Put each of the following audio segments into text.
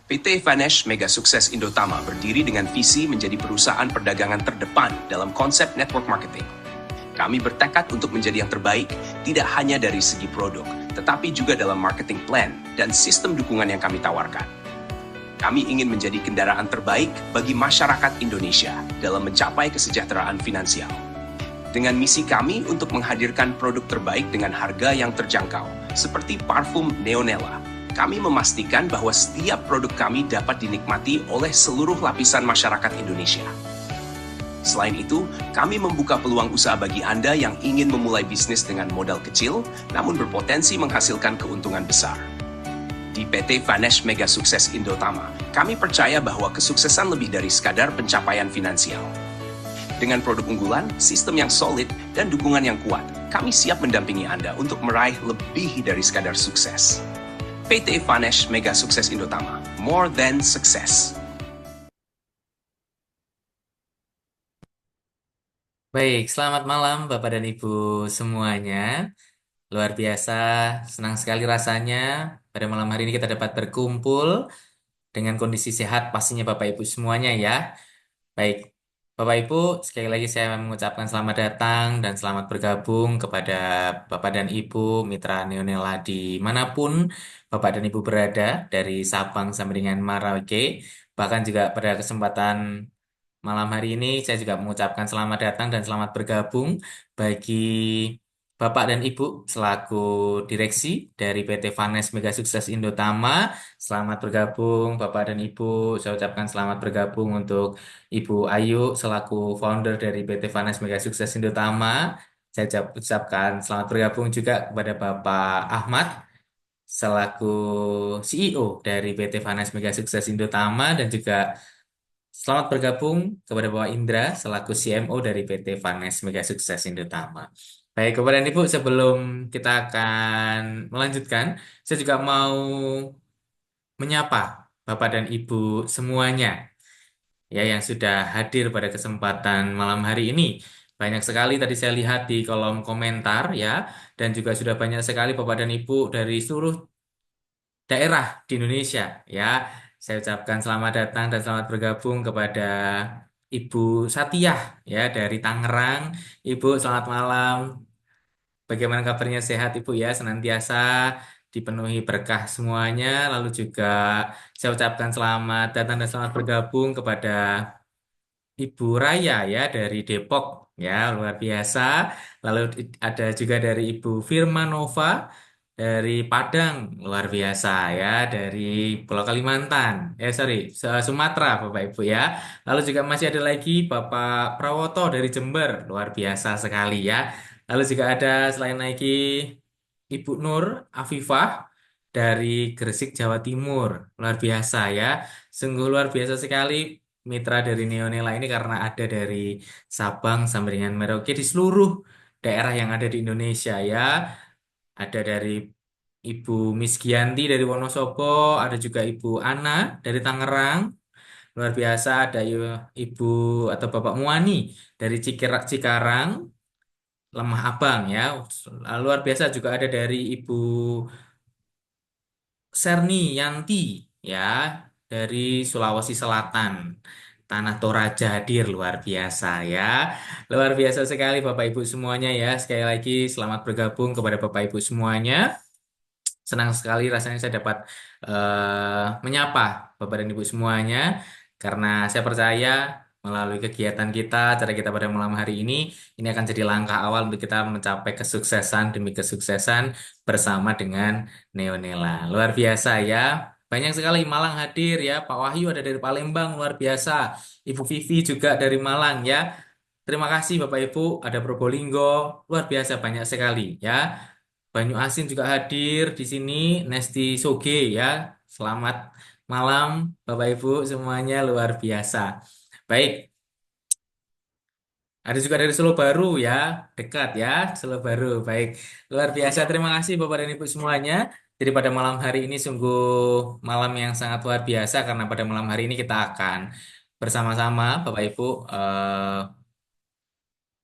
PT Vanesh Mega Sukses Indotama berdiri dengan visi menjadi perusahaan perdagangan terdepan dalam konsep network marketing. Kami bertekad untuk menjadi yang terbaik, tidak hanya dari segi produk, tetapi juga dalam marketing plan dan sistem dukungan yang kami tawarkan. Kami ingin menjadi kendaraan terbaik bagi masyarakat Indonesia dalam mencapai kesejahteraan finansial. Dengan misi kami untuk menghadirkan produk terbaik dengan harga yang terjangkau, seperti parfum Neonella, kami memastikan bahwa setiap produk kami dapat dinikmati oleh seluruh lapisan masyarakat Indonesia. Selain itu, kami membuka peluang usaha bagi Anda yang ingin memulai bisnis dengan modal kecil, namun berpotensi menghasilkan keuntungan besar. Di PT Vanesh Mega Sukses Indotama, kami percaya bahwa kesuksesan lebih dari sekadar pencapaian finansial. Dengan produk unggulan, sistem yang solid, dan dukungan yang kuat, kami siap mendampingi Anda untuk meraih lebih dari sekadar sukses. PT Vanesh Mega Sukses Indotama, more than success. Baik, selamat malam Bapak dan Ibu semuanya. Luar biasa, senang sekali rasanya pada malam hari ini kita dapat berkumpul dengan kondisi sehat pastinya Bapak Ibu semuanya ya. Baik, Bapak Ibu, sekali lagi saya mengucapkan selamat datang dan selamat bergabung kepada Bapak dan Ibu Mitra Neonela dimanapun Bapak dan Ibu berada, dari Sabang sampai dengan Merauke. Bahkan juga pada kesempatan malam hari ini saya juga mengucapkan selamat datang dan selamat bergabung bagi Bapak dan Ibu selaku direksi dari PT Vanes Mega Sukses Indotama. Selamat bergabung Bapak dan Ibu. Saya ucapkan selamat bergabung untuk Ibu Ayu selaku founder dari PT Vanes Mega Sukses Indotama. Saya ucapkan selamat bergabung juga kepada Bapak Ahmad selaku CEO dari PT Vanes Mega Sukses Indotama, dan juga selamat bergabung kepada Bapak Indra selaku CMO dari PT Vanes Mega Sukses Indotama. Baik, kepada Ibu, sebelum kita akan melanjutkan, saya juga mau menyapa Bapak dan Ibu semuanya ya yang sudah hadir pada kesempatan malam hari ini. Banyak sekali tadi saya lihat di kolom komentar ya, dan juga sudah banyak sekali Bapak dan Ibu dari seluruh daerah di Indonesia ya. Saya ucapkan selamat datang dan selamat bergabung kepada Ibu Satiyah ya dari Tangerang. Ibu, selamat malam. Bagaimana kabarnya, sehat Ibu ya? Senantiasa dipenuhi berkah semuanya. Lalu juga saya ucapkan selamat datang dan selamat bergabung kepada Ibu Raya ya dari Depok ya, luar biasa. Lalu ada juga dari Ibu Firmanova dari Padang, luar biasa ya, dari Pulau Kalimantan. Sorry, Sumatera Bapak Ibu ya. Lalu juga masih ada lagi Bapak Prawoto dari Jember, luar biasa sekali ya. Lalu juga ada selain lagi Ibu Nur Afifah dari Gresik, Jawa Timur. Luar biasa ya. Sungguh luar biasa sekali mitra dari Neonela ini, karena ada dari Sabang sampai dengan Merauke di seluruh daerah yang ada di Indonesia ya. Ada dari Ibu Miss Gianti dari Wonosobo, ada juga Ibu Ana dari Tangerang. Luar biasa ada Ibu atau Bapak Muani dari Cikarang, Lemah Abang ya. Luar biasa juga ada dari Ibu Serni Yanti ya dari Sulawesi Selatan. Tanah Toraja hadir, luar biasa ya. Luar biasa sekali Bapak Ibu semuanya ya. Sekali lagi selamat bergabung kepada Bapak Ibu semuanya. Senang sekali rasanya saya dapat menyapa Bapak dan Ibu semuanya, karena saya percaya melalui kegiatan kita, cara kita pada malam hari ini akan jadi langkah awal untuk kita mencapai kesuksesan demi kesuksesan bersama dengan Neonela. Luar biasa ya. Banyak sekali Malang hadir ya. Pak Wahyu ada dari Palembang, luar biasa. Ibu Vivi juga dari Malang ya. Terima kasih Bapak Ibu, ada Probolinggo, luar biasa banyak sekali ya. Banyu Asin juga hadir di sini, Nesti Soge ya. Selamat malam Bapak Ibu semuanya, luar biasa. Baik, ada juga dari Solo Baru ya, dekat ya, Solo Baru. Baik, luar biasa. Terima kasih Bapak dan Ibu semuanya. Jadi pada malam hari ini sungguh malam yang sangat luar biasa, karena pada malam hari ini kita akan bersama-sama Bapak Ibu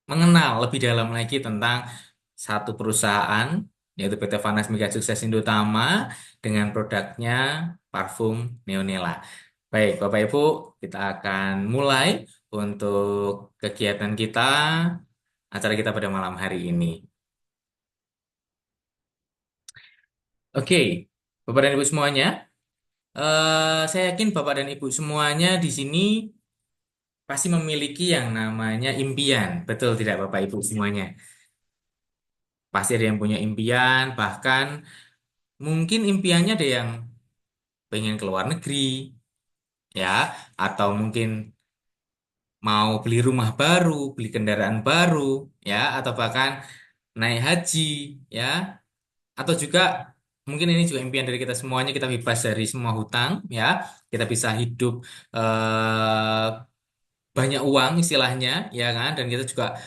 mengenal lebih dalam lagi tentang satu perusahaan, yaitu PT Vanas Mega Sukses Indotama, dengan produknya. parfum Neonella. Baik, Bapak Ibu, kita akan mulai untuk kegiatan kita, acara kita pada malam hari ini. Oke, Bapak dan Ibu semuanya, saya yakin Bapak dan Ibu semuanya di sini pasti memiliki yang namanya impian. Betul tidak Bapak Ibu semuanya? Pasti ada yang punya impian, bahkan mungkin impiannya ada yang pengen ke luar negeri, ya, atau mungkin mau beli rumah baru, beli kendaraan baru, ya, atau bahkan naik haji, ya, atau juga mungkin ini juga impian dari kita semuanya, kita bebas dari semua hutang, ya, kita bisa hidup eh, banyak uang istilahnya, ya kan, dan kita juga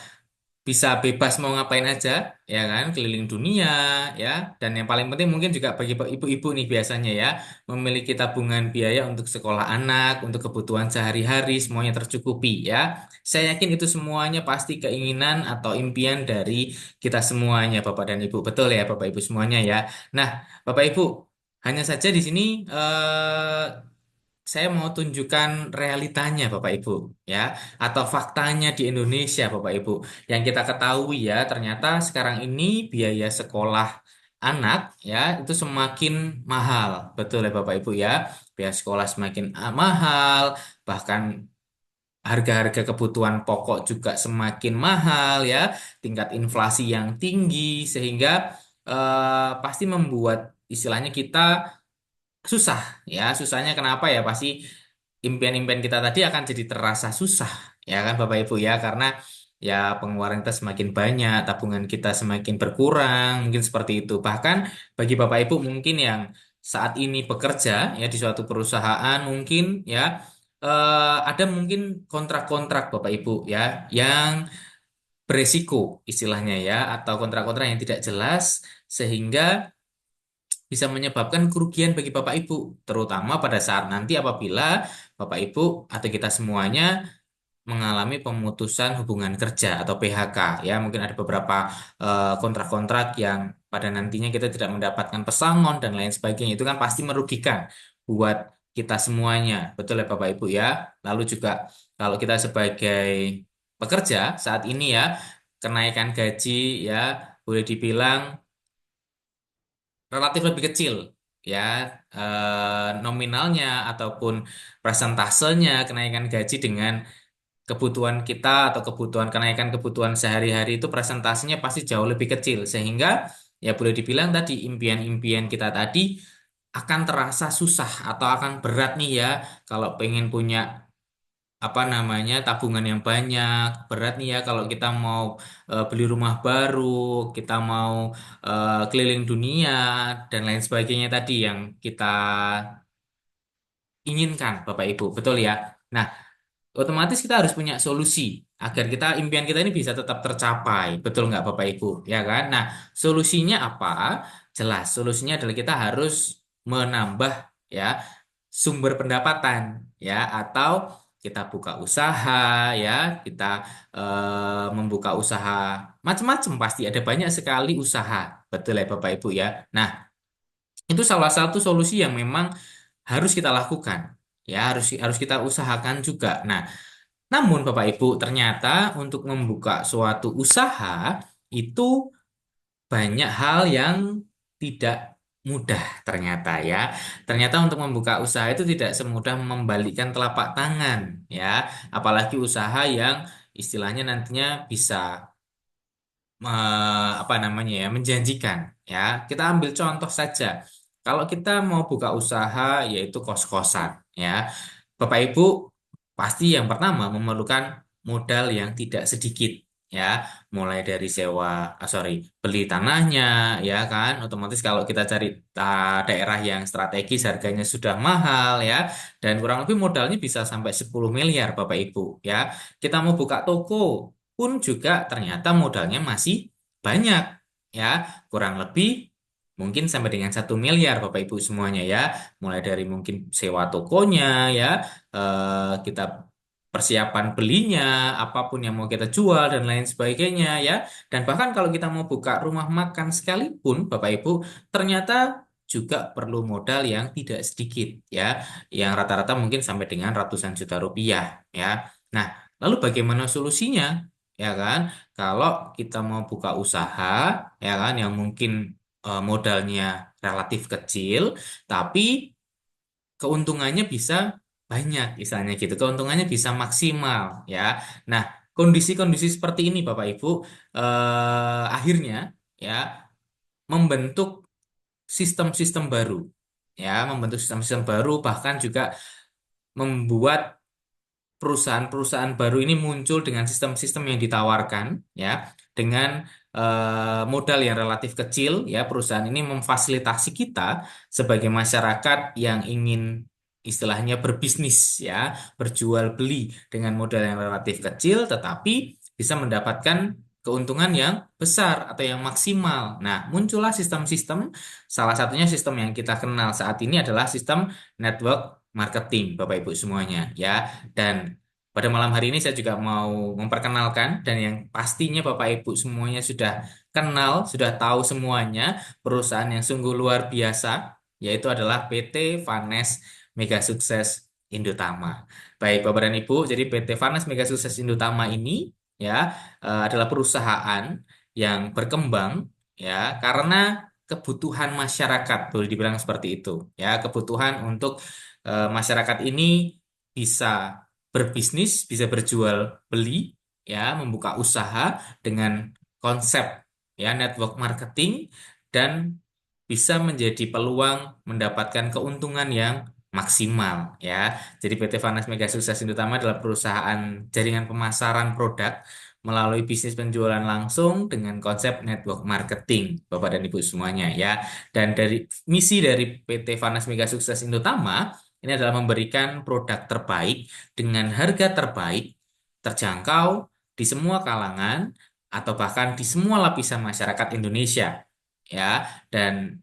bisa bebas mau ngapain aja, ya kan, keliling dunia, ya. Dan yang paling penting mungkin juga bagi ibu-ibu nih biasanya ya, memiliki tabungan biaya untuk sekolah anak, untuk kebutuhan sehari-hari, semuanya tercukupi ya. Saya yakin itu semuanya pasti keinginan atau impian dari kita semuanya, Bapak dan Ibu. Betul ya, Bapak Ibu semuanya ya. Nah, Bapak Ibu, hanya saja di sini saya mau tunjukkan realitanya Bapak Ibu ya, atau faktanya di Indonesia Bapak Ibu. Yang kita ketahui ya, ternyata sekarang ini biaya sekolah anak ya itu semakin mahal. Betul ya Bapak Ibu ya. Biaya sekolah semakin mahal, bahkan harga-harga kebutuhan pokok juga semakin mahal ya, tingkat inflasi yang tinggi sehingga pasti membuat istilahnya kita susah ya. Susahnya kenapa ya, pasti impian-impian kita tadi akan jadi terasa susah ya kan Bapak Ibu ya, karena ya pengeluaran kita semakin banyak, tabungan kita semakin berkurang, mungkin seperti itu. Bahkan bagi Bapak Ibu mungkin yang saat ini bekerja ya di suatu perusahaan mungkin ya, ada mungkin kontrak-kontrak Bapak Ibu ya yang beresiko istilahnya ya, atau kontrak-kontrak yang tidak jelas sehingga bisa menyebabkan kerugian bagi Bapak Ibu, terutama pada saat nanti apabila Bapak Ibu atau kita semuanya mengalami pemutusan hubungan kerja atau PHK ya. Mungkin ada beberapa kontrak-kontrak yang pada nantinya kita tidak mendapatkan pesangon dan lain sebagainya. Itu kan pasti merugikan buat kita semuanya. Betul ya Bapak Ibu ya. Lalu juga kalau kita sebagai pekerja saat ini ya, kenaikan gaji ya boleh dibilang relatif lebih kecil ya, nominalnya ataupun presentasenya kenaikan gaji dengan kebutuhan kita atau kebutuhan kenaikan kebutuhan sehari-hari itu presentasenya pasti jauh lebih kecil, sehingga ya boleh dibilang tadi impian-impian kita tadi akan terasa susah atau akan berat nih ya, kalau pengen punya apa namanya tabungan yang banyak. Berat nih ya kalau kita mau beli rumah baru, kita mau keliling dunia dan lain sebagainya tadi yang kita inginkan Bapak Ibu, betul ya. Nah, otomatis kita harus punya solusi agar kita impian kita ini bisa tetap tercapai, betul nggak Bapak Ibu, ya kan? Nah, solusinya apa? Jelas, solusinya adalah kita harus menambah ya sumber pendapatan ya, atau kita buka usaha ya, kita membuka usaha macam-macam, pasti ada banyak sekali usaha, betul ya Bapak Ibu ya. Nah, itu salah satu solusi yang memang harus kita lakukan ya, harus harus kita usahakan juga. Nah, namun Bapak Ibu, ternyata untuk membuka suatu usaha itu banyak hal yang tidak mudah ternyata ya. Ternyata untuk membuka usaha itu tidak semudah membalikkan telapak tangan ya. Apalagi usaha yang istilahnya nantinya bisa apa namanya ya, menjanjikan ya. Kita ambil contoh saja. Kalau kita mau buka usaha yaitu kos-kosan ya. Bapak Ibu pasti yang pertama memerlukan modal yang tidak sedikit ya, mulai dari sewa, sorry, beli tanahnya ya kan. Otomatis kalau kita cari daerah yang strategis harganya sudah mahal ya, dan kurang lebih modalnya bisa sampai 10 miliar Bapak Ibu ya. Kita mau buka toko pun juga ternyata modalnya masih banyak ya, kurang lebih mungkin sampai dengan 1 miliar Bapak Ibu semuanya ya, mulai dari mungkin sewa tokonya ya, kita persiapan belinya, apapun yang mau kita jual dan lain sebagainya ya. Dan bahkan kalau kita mau buka rumah makan sekalipun Bapak Ibu, ternyata juga perlu modal yang tidak sedikit ya, yang rata-rata mungkin sampai dengan ratusan juta rupiah ya. Nah, lalu bagaimana solusinya? Ya kan, kalau kita mau buka usaha, ya kan, yang mungkin modalnya relatif kecil, tapi keuntungannya bisa banyak, misalnya gitu. Keuntungannya bisa maksimal, ya. Nah, kondisi-kondisi seperti ini, Bapak Ibu, akhirnya ya membentuk sistem-sistem baru, ya, membentuk sistem-sistem baru, bahkan juga membuat perusahaan-perusahaan baru ini muncul dengan sistem-sistem yang ditawarkan ya dengan modal yang relatif kecil ya. Perusahaan ini memfasilitasi kita sebagai masyarakat yang ingin istilahnya berbisnis ya, berjual beli dengan modal yang relatif kecil tetapi bisa mendapatkan keuntungan yang besar atau yang maksimal. Nah, muncullah sistem-sistem, salah satunya sistem yang kita kenal saat ini adalah sistem network marketing, Bapak Ibu semuanya ya. Dan pada malam hari ini saya juga mau memperkenalkan dan yang pastinya Bapak Ibu semuanya sudah kenal, sudah tahu semuanya perusahaan yang sungguh luar biasa, yaitu adalah PT Vanes Mega Sukses Indotama. Baik Bapak dan Ibu, jadi PT Vanes Mega Sukses Indotama ini ya adalah perusahaan yang berkembang ya karena kebutuhan masyarakat, boleh dibilang seperti itu ya, kebutuhan untuk masyarakat ini bisa berbisnis, bisa berjual beli, ya, membuka usaha dengan konsep ya network marketing dan bisa menjadi peluang mendapatkan keuntungan yang maksimal ya. Jadi PT Vanas Mega Sukses Indotama adalah perusahaan jaringan pemasaran produk melalui bisnis penjualan langsung dengan konsep network marketing, Bapak dan Ibu semuanya ya. Dan dari misi dari PT Vanas Mega Sukses Indotama ini adalah memberikan produk terbaik dengan harga terbaik, terjangkau di semua kalangan atau bahkan di semua lapisan masyarakat Indonesia, ya, dan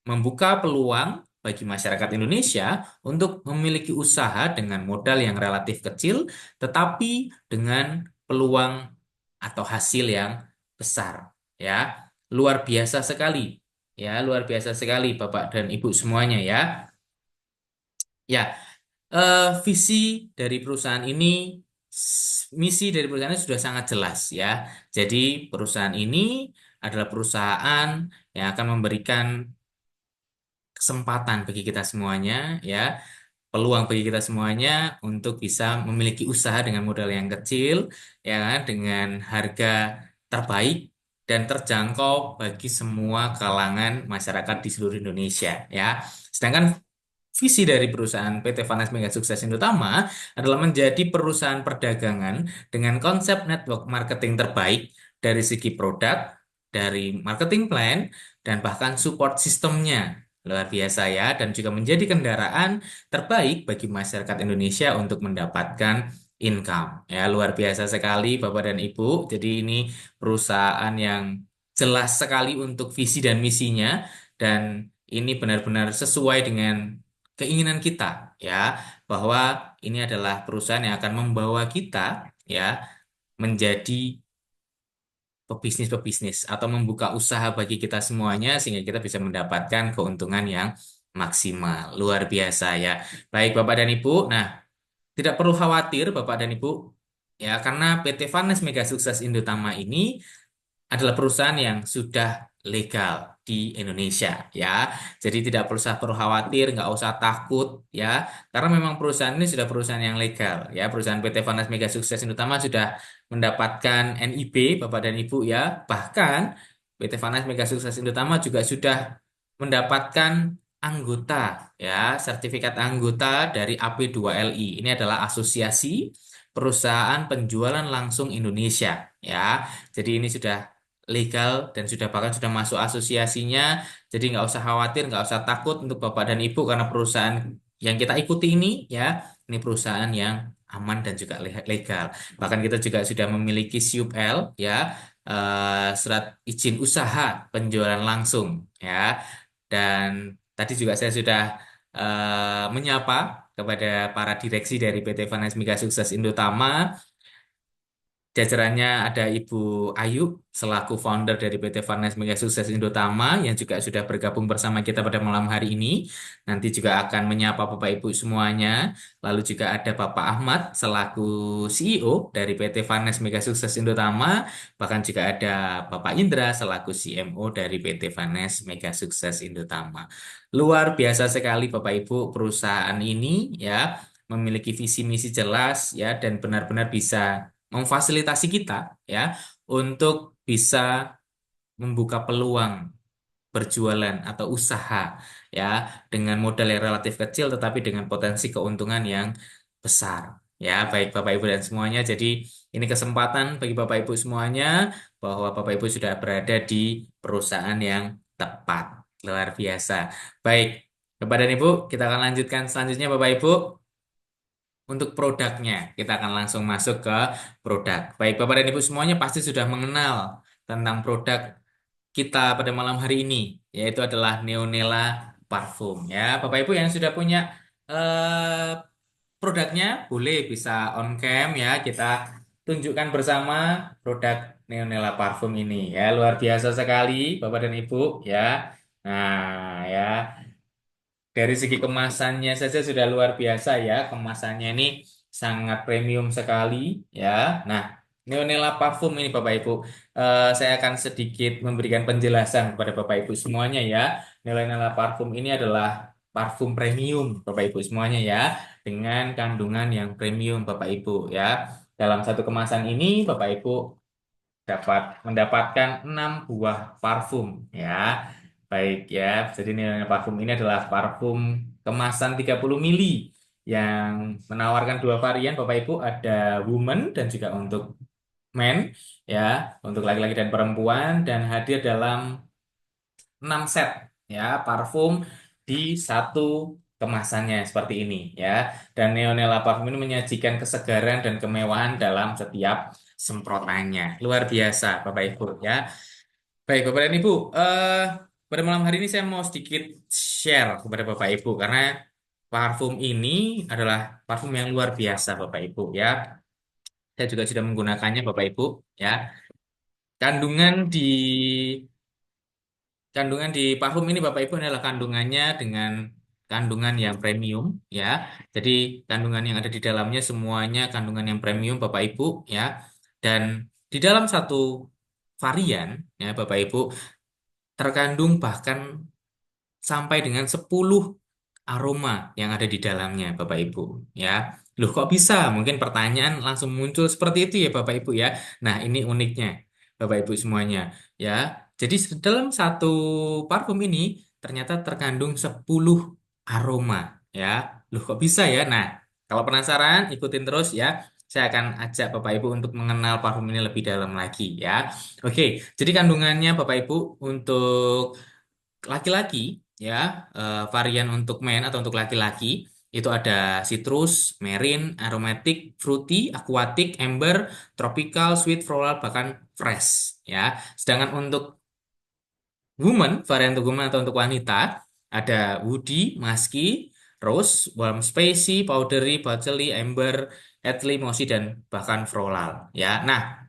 membuka peluang bagi masyarakat Indonesia untuk memiliki usaha dengan modal yang relatif kecil, tetapi dengan peluang atau hasil yang besar, ya, luar biasa sekali, ya, luar biasa sekali, Bapak dan Ibu semuanya, ya. Ya, visi dari perusahaan ini, misi dari perusahaan ini sudah sangat jelas ya. Jadi perusahaan ini adalah perusahaan yang akan memberikan kesempatan bagi kita semuanya ya, peluang bagi kita semuanya untuk bisa memiliki usaha dengan modal yang kecil ya kan, dengan harga terbaik dan terjangkau bagi semua kalangan masyarakat di seluruh Indonesia ya. Sedangkan visi dari perusahaan PT Vanes Mega Sukses Indotama adalah menjadi perusahaan perdagangan dengan konsep network marketing terbaik dari segi produk, dari marketing plan, dan bahkan support sistemnya. Luar biasa ya, dan juga menjadi kendaraan terbaik bagi masyarakat Indonesia untuk mendapatkan income. Ya, luar biasa sekali Bapak dan Ibu. Jadi ini perusahaan yang jelas sekali untuk visi dan misinya, dan ini benar-benar sesuai dengan keinginan kita ya, bahwa ini adalah perusahaan yang akan membawa kita ya menjadi pebisnis-pebisnis atau membuka usaha bagi kita semuanya sehingga kita bisa mendapatkan keuntungan yang maksimal. Luar biasa ya. Baik Bapak dan Ibu, nah tidak perlu khawatir Bapak dan Ibu ya, karena PT Vanes Mega Sukses Indotama ini adalah perusahaan yang sudah legal di Indonesia ya. Jadi tidak perlu khawatir, nggak usah takut ya. Karena memang perusahaan ini sudah perusahaan yang legal ya. Perusahaan PT Vanas Mega Sukses Utama sudah mendapatkan NIB Bapak dan Ibu ya. Bahkan PT Vanas Mega Sukses Utama juga sudah mendapatkan anggota ya, sertifikat anggota dari AP2LI. Ini adalah Asosiasi Perusahaan Penjualan Langsung Indonesia ya. Jadi ini sudah legal dan sudah bahkan sudah masuk asosiasinya. Jadi nggak usah khawatir, nggak usah takut untuk Bapak dan Ibu karena perusahaan yang kita ikuti ini ya, ini perusahaan yang aman dan juga legal. Bahkan kita juga sudah memiliki SUPL ya, surat izin usaha penjualan langsung ya. Dan tadi juga saya sudah menyapa kepada para direksi dari PT Vanes Mega Sukses Indotama Jajarannya ada Ibu Ayu selaku founder dari PT Farnes Mega Sukses Indotama yang juga sudah bergabung bersama kita pada malam hari ini. Nanti juga akan menyapa Bapak Ibu semuanya. Lalu juga ada Bapak Ahmad selaku CEO dari PT Farnes Mega Sukses Indotama. Bahkan juga ada Bapak Indra selaku CMO dari PT Farnes Mega Sukses Indotama. Luar biasa sekali Bapak Ibu perusahaan ini ya memiliki visi misi jelas ya dan benar-benar bisa memfasilitasi kita ya untuk bisa membuka peluang berjualan atau usaha ya dengan modal yang relatif kecil tetapi dengan potensi keuntungan yang besar. Ya, baik Bapak Ibu dan semuanya. Jadi ini kesempatan bagi Bapak Ibu semuanya bahwa Bapak Ibu sudah berada di perusahaan yang tepat. Luar biasa. Baik, Bapak dan Ibu, kita akan lanjutkan selanjutnya Bapak Ibu. Untuk produknya, kita akan langsung masuk ke produk. Baik, Bapak dan Ibu semuanya pasti sudah mengenal tentang produk kita pada malam hari ini, yaitu adalah Neonella Parfum. Ya, Bapak Ibu yang sudah punya eh, produknya, boleh bisa on cam ya. Kita tunjukkan bersama produk Neonella Parfum ini. Ya, luar biasa sekali, Bapak dan Ibu. Ya, nah ya. Dari segi kemasannya saja sudah luar biasa ya. Kemasannya ini sangat premium sekali ya. Nah, Neonella Parfum ini Bapak Ibu, saya akan sedikit memberikan penjelasan kepada Bapak Ibu semuanya ya. Neonella Parfum ini adalah parfum premium Bapak Ibu semuanya ya, dengan kandungan yang premium Bapak Ibu ya. Dalam satu kemasan ini Bapak Ibu dapat mendapatkan 6 buah parfum ya. Baik ya, jadi nilai parfum ini adalah parfum kemasan 30 mili yang menawarkan dua varian Bapak Ibu, ada woman dan juga untuk men ya, untuk laki-laki dan perempuan dan hadir dalam 6 set ya parfum di satu kemasannya seperti ini ya. Dan Neonella parfum ini menyajikan kesegaran dan kemewahan dalam setiap semprotannya. Luar biasa Bapak Ibu ya. Baik Bapak dan Ibu, pada malam hari ini saya mau sedikit share kepada Bapak Ibu karena parfum ini adalah parfum yang luar biasa Bapak Ibu ya. Saya juga sudah menggunakannya Bapak Ibu ya. Kandungan di Kandungan di parfum ini Bapak Ibu adalah kandungannya dengan kandungan yang premium ya. Jadi kandungan yang ada di dalamnya semuanya kandungan yang premium Bapak Ibu ya. Dan di dalam satu varian ya Bapak Ibu terkandung bahkan sampai dengan 10 aroma yang ada di dalamnya Bapak Ibu ya. Loh kok bisa? Mungkin pertanyaan langsung muncul seperti itu ya Bapak Ibu ya. Nah, ini uniknya Bapak Ibu semuanya ya. Jadi dalam satu parfum ini ternyata terkandung 10 aroma ya. Loh kok bisa ya? Nah, kalau penasaran ikutin terus ya. Saya akan ajak Bapak Ibu untuk mengenal parfum ini lebih dalam lagi ya. Oke, jadi kandungannya Bapak Ibu untuk laki-laki ya, varian untuk men atau untuk laki-laki itu ada citrus, merin, aromatic, fruity, aquatic, amber, tropical, sweet, floral, bahkan fresh ya. Sedangkan untuk woman, varian untuk woman atau untuk wanita ada woody, musky, rose, warm, spicy, powdery, patchouli, amber, earthy, mossy dan bahkan floral ya. Nah,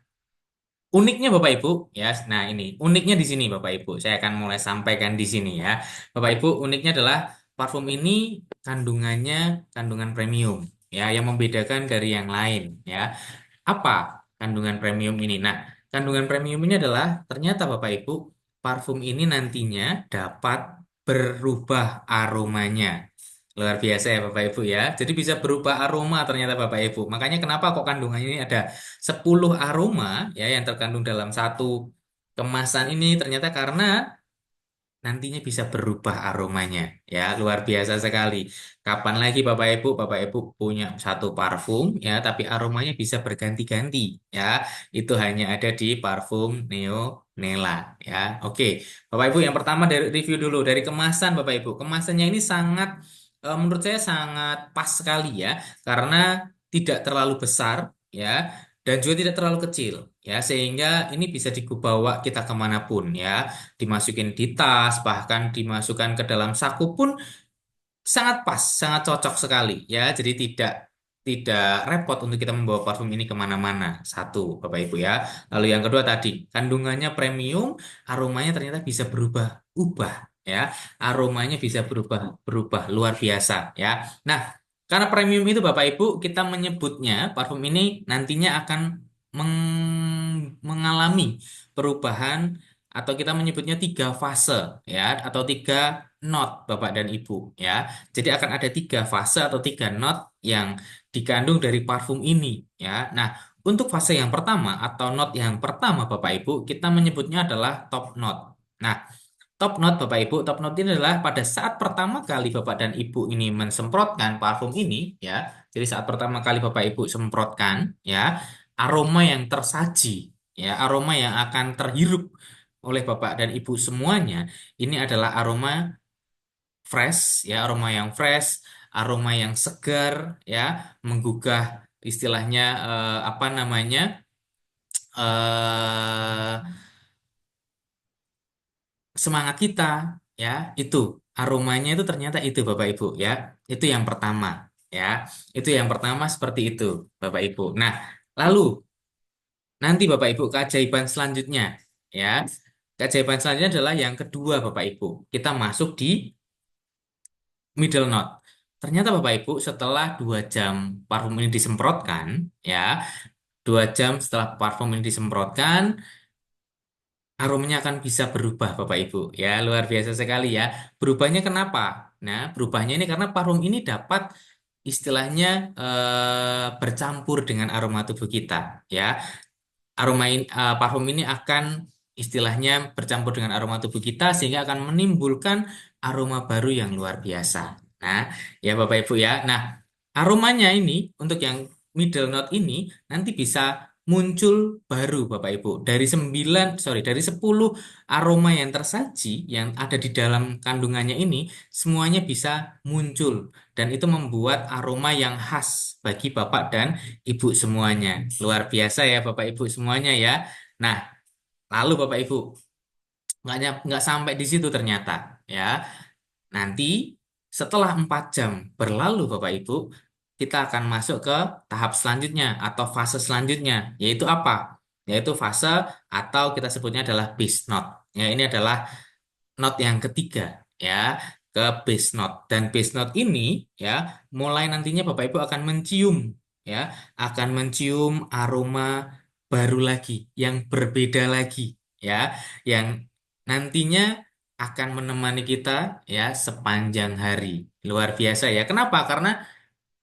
uniknya Bapak Ibu, ya. Nah, ini uniknya di sini Bapak Ibu. Saya akan mulai sampaikan di sini ya. Bapak Ibu, uniknya adalah parfum ini kandungannya kandungan premium ya, yang membedakan dari yang lain ya. Apa kandungan premium ini? Nah, kandungan premium ini adalah ternyata Bapak Ibu, parfum ini nantinya dapat berubah aromanya. Luar biasa ya Bapak Ibu ya. Jadi bisa berubah aroma ternyata Bapak Ibu. Makanya kenapa kok kandungannya ini ada 10 aroma ya yang terkandung dalam satu kemasan ini ternyata karena nantinya bisa berubah aromanya ya luar biasa sekali. Kapan lagi Bapak Ibu punya satu parfum ya tapi aromanya bisa berganti-ganti ya. Itu hanya ada di parfum Neo Nela ya. Oke, Bapak Ibu yang pertama dari review dulu dari kemasan Bapak Ibu. Kemasannya ini sangat menurut saya sangat pas sekali ya karena tidak terlalu besar ya dan juga tidak terlalu kecil ya sehingga ini bisa dibawa kita kemanapun ya dimasukin di tas, bahkan dimasukkan ke dalam saku pun sangat pas, sangat cocok sekali ya. Jadi tidak tidak repot untuk kita membawa parfum ini kemana-mana. Satu, Bapak Ibu ya. Lalu yang kedua tadi, kandungannya premium, aromanya ternyata bisa berubah-ubah ya. Aromanya bisa berubah-berubah luar biasa ya. Nah, karena premium itu Bapak Ibu, kita menyebutnya parfum ini nantinya akan mengalami perubahan atau kita menyebutnya tiga fase ya atau tiga not Bapak dan Ibu ya. Jadi akan ada tiga fase atau tiga not yang dikandung dari parfum ini ya. Nah, untuk fase yang pertama atau not yang pertama Bapak Ibu, kita menyebutnya adalah top note. Nah, top note Bapak Ibu, top note ini adalah pada saat pertama kali Bapak dan Ibu ini mensemprotkan parfum ini ya. Jadi saat pertama kali Bapak Ibu semprotkan ya, aroma yang tersaji ya, aroma yang akan terhirup oleh Bapak dan Ibu semuanya ini adalah aroma fresh ya, aroma yang fresh, aroma yang segar ya, menggugah istilahnya apa namanya? eh Semangat kita ya, itu aromanya itu ternyata itu Bapak Ibu ya. Itu yang pertama ya. Itu yang pertama seperti itu Bapak Ibu. Nah, lalu nanti Bapak Ibu keajaiban selanjutnya ya. Keajaiban selanjutnya adalah yang kedua Bapak Ibu. Kita masuk di middle note. Ternyata Bapak Ibu setelah 2 jam parfum ini disemprotkan ya, 2 jam setelah parfum ini disemprotkan, aromanya akan bisa berubah Bapak Ibu ya, luar biasa sekali ya. Berubahnya kenapa? Nah, berubahnya ini karena parfum ini dapat istilahnya bercampur dengan aroma tubuh kita ya. Parfum ini akan istilahnya bercampur dengan aroma tubuh kita sehingga akan menimbulkan aroma baru yang luar biasa. Nah, ya Bapak Ibu ya. Nah, aromanya ini untuk yang middle note ini nanti bisa muncul baru Bapak Ibu. Dari 10 aroma yang tersaji yang ada di dalam kandungannya ini semuanya bisa muncul dan itu membuat aroma yang khas bagi Bapak dan Ibu semuanya. Luar biasa ya Bapak Ibu semuanya ya. Nah, lalu Bapak Ibu nggak sampai di situ ternyata ya. Nanti setelah 4 jam berlalu Bapak Ibu, kita akan masuk ke tahap selanjutnya atau fase selanjutnya, yaitu apa? Yaitu fase atau kita sebutnya adalah base note. Ya, ini adalah note yang ketiga ya, ke base note. Dan base note ini ya, mulai nantinya Bapak Ibu akan mencium ya, akan mencium aroma baru lagi, yang berbeda lagi ya, yang nantinya akan menemani kita ya sepanjang hari. Luar biasa ya. Kenapa? Karena